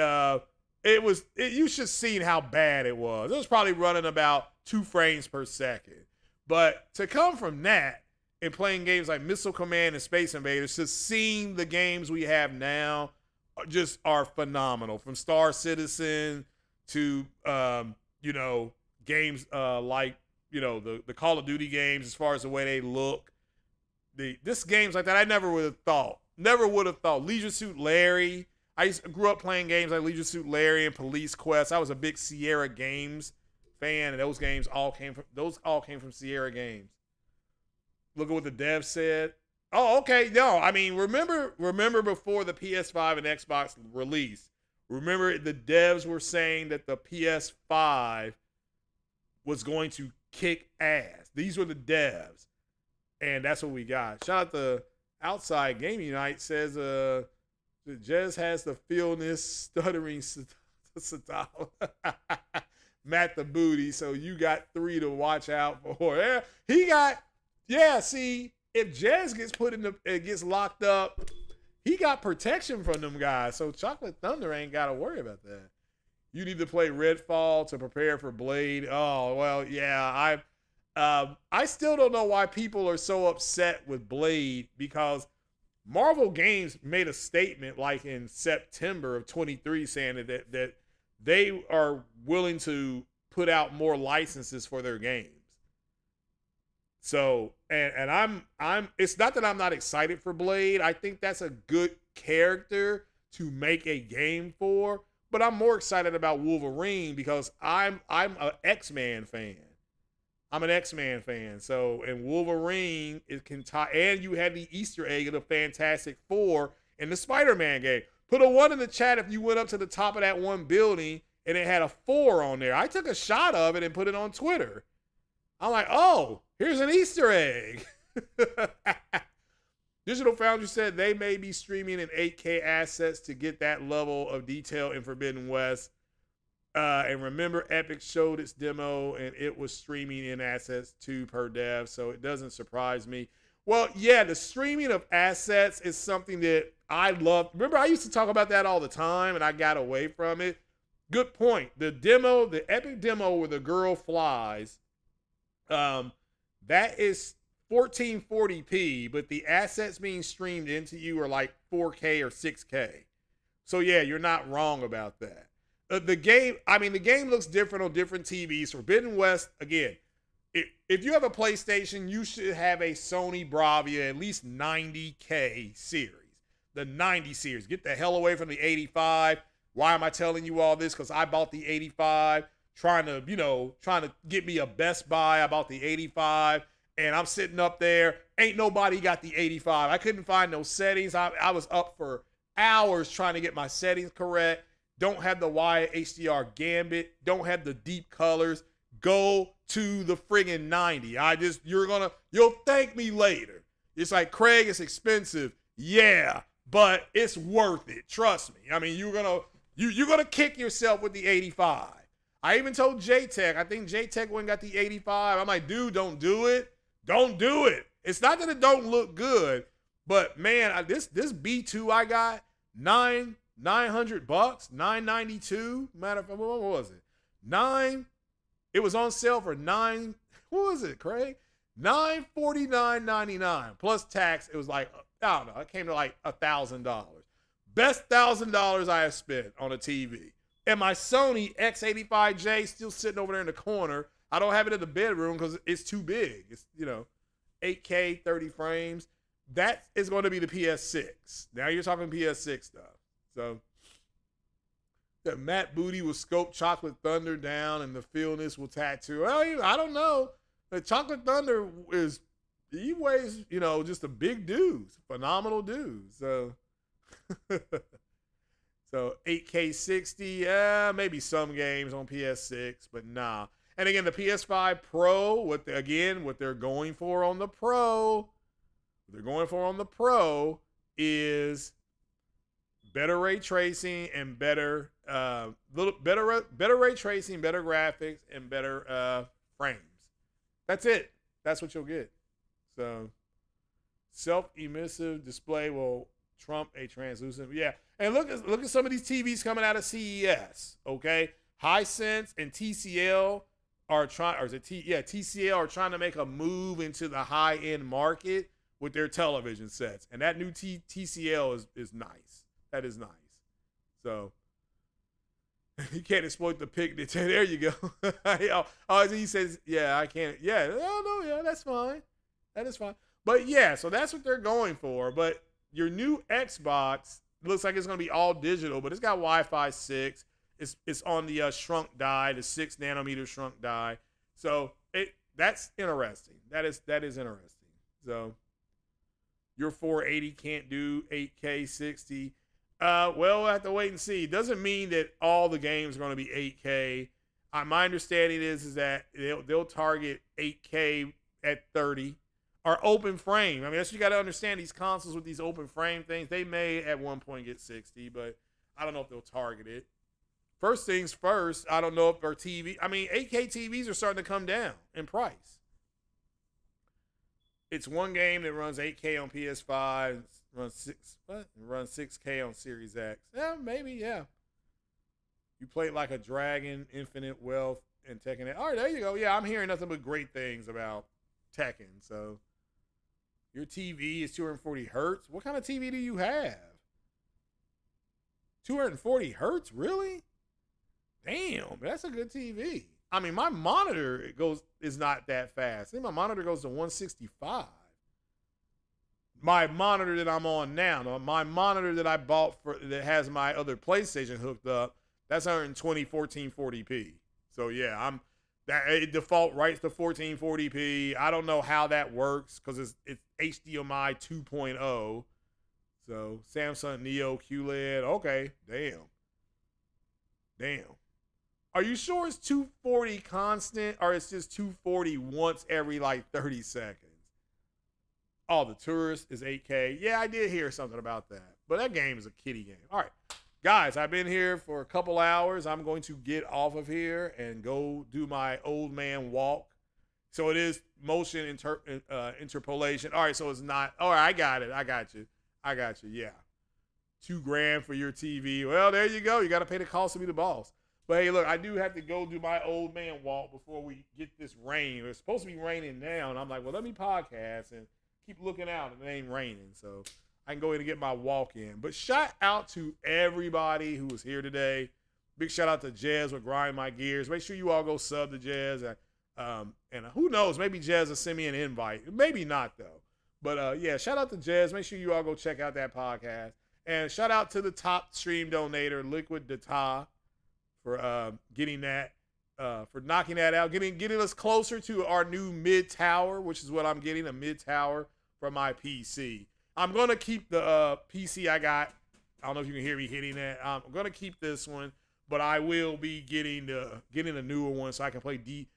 you should have seen how bad it was. It was probably running about 2 frames per second. But to come from that and playing games like Missile Command and Space Invaders to seeing the games we have now just are phenomenal. From Star Citizen to games like the Call of Duty games, as far as the way they look. This games like that, I never would have thought. Leisure Suit Larry. I grew up playing games like Leisure Suit Larry and Police Quest. I was a big Sierra Games fan, and those games all came from Sierra Games. Look at what the dev said. Oh, okay. No, I mean, remember before the PS5 and Xbox release, remember the devs were saying that the PS5 was going to kick ass. These were the devs, and that's what we got. Shout out to Outside Gaming Night says Jez has the feelness stuttering Matt the Booty, so you got 3 to watch out for. See, if Jez gets locked up, he got protection from them guys. So Chocolate Thunder ain't got to worry about that. You need to play Redfall to prepare for Blade. Oh, well, yeah. I still don't know why people are so upset with Blade, because Marvel Games made a statement like in September of 23 saying that they are willing to put out more licenses for their games. So, and I'm it's not that I'm not excited for Blade. I think that's a good character to make a game for, but I'm more excited about Wolverine because I'm an X-Men fan. I'm an X-Men fan. So, and Wolverine can tie, and you had the Easter egg of the Fantastic Four in the Spider-Man game. Put a 1 in the chat if you went up to the top of that one building and it had a 4 on there. I took a shot of it and put it on Twitter. I'm like, oh, here's an Easter egg. Digital Foundry said they may be streaming in 8K assets to get that level of detail in Forbidden West. And remember, Epic showed its demo and it was streaming in assets too per dev, so it doesn't surprise me. Well, yeah, the streaming of assets is something that I love. Remember, I used to talk about that all the time and I got away from it. Good point. The demo, the Epic demo where the girl flies, that is 1440p, but the assets being streamed into you are like 4K or 6K. So yeah, you're not wrong about that. The game looks different on different TVs. Forbidden West, again, if you have a PlayStation, you should have a Sony Bravia, at least 90K series. The 90 series. Get the hell away from the 85. Why am I telling you all this? Because I bought the 85, trying to get me a Best Buy. I bought the 85, and I'm sitting up there. Ain't nobody got the 85. I couldn't find no settings. I was up for hours trying to get my settings correct. don't have the wide HDR gambit, don't have the deep colors, go to the friggin' 90. You'll thank me later. It's like, Craig, it's expensive. Yeah, but it's worth it. Trust me. I mean, you're gonna kick yourself with the 85. I even told J-Tech, I think J-Tech went and got the 85. I'm like, dude, don't do it. Don't do it. It's not that it don't look good, but man, this B2 I got, $900, $992. Matter of fact, what was it? It was on sale for $9. What was it, Craig? $949.99 plus tax. It was like, I don't know. It came to like $1,000. Best $1,000 I have spent on a TV. And my Sony X85J still sitting over there in the corner. I don't have it in the bedroom because it's too big. It's 8K, 30 frames. That is going to be the PS6. Now you're talking PS6 stuff. So the Matt Booty will scope Chocolate Thunder down and the Feelness will tattoo. Well, I don't know. The Chocolate Thunder he weighs, just a big dude, phenomenal dude. So, so 8K 60, maybe some games on PS6, but nah. And again, the PS5 Pro, what they're going for on the Pro, is better ray tracing and better ray tracing, better graphics, and better frames. That's it. That's what you'll get. So, self-emissive display will trump a translucent. Yeah, and look at some of these TVs coming out of CES. Okay, Hisense and TCL are TCL are trying to make a move into the high-end market with their television sets, and that new TCL is nice. That is nice. So you can't exploit the picnic. There you go. He says, yeah, I can't. Yeah, no, yeah, that's fine. That is fine. But yeah, so that's what they're going for. But your new Xbox looks like it's going to be all digital, but it's got Wi-Fi 6. It's on the shrunk die, the 6 nanometer shrunk die. So that's interesting. That is interesting. So your 480 can't do 8K 60. Well, we'll have to wait and see. Doesn't mean that all the games are going to be 8K. My understanding is that they'll target 8K at 30 or open frame. I mean, that's what you got to understand. These consoles with these open frame things, they may at one point get 60, but I don't know if they'll target it. First things first, I don't know if our 8K TVs are starting to come down in price. It's one game that runs 8K on PS5, runs 6K on Series X. Yeah, maybe, yeah. You play like a Dragon, Infinite Wealth, and Tekken. All right, there you go. Yeah, I'm hearing nothing but great things about Tekken. So your TV is 240 hertz. What kind of TV do you have? 240 hertz, really? Damn, that's a good TV. I mean, my monitor is not that fast. I think my monitor goes to 165. My monitor that I'm on now, my monitor that I bought that has my other PlayStation hooked up, that's 120 1440p. So yeah, it default right to 1440p. I don't know how that works because it's HDMI 2.0. So Samsung Neo QLED. Okay, damn. Are you sure it's 240 constant or it's just 240 once every like 30 seconds? Oh, The Tourist is 8K. Yeah, I did hear something about that. But that game is a kiddie game. All right, guys, I've been here for a couple hours. I'm going to get off of here and go do my old man walk. So it is motion interpolation. All right, so it's not. All right, I got it. I got you. Yeah. $2,000 for your TV. Well, there you go. You got to pay the cost to be the boss. But hey, look, I do have to go do my old man walk before we get this rain. It's supposed to be raining now, and I'm like, well, let me podcast and keep looking out, and it ain't raining, so I can go in and get my walk in. But shout out to everybody who was here today. Big shout out to Jez with Grind My Gears. Make sure you all go sub to Jez, and who knows, maybe Jez will send me an invite. Maybe not though. But yeah, shout out to Jez. Make sure you all go check out that podcast, and shout out to the top stream donator, Liquid Data, for getting that, for knocking that out, getting us closer to our new mid tower, which is what I'm getting, a mid tower for my PC. I'm gonna keep the PC I got I don't know if you can hear me hitting that. I'm gonna keep this one, but I will be getting a newer one so I can play the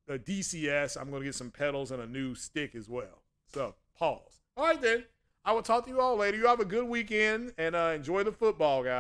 DCS. I'm gonna get some pedals and a new stick as well. So pause. All right then. I will talk to you all later. You have a good weekend and enjoy the football, guys.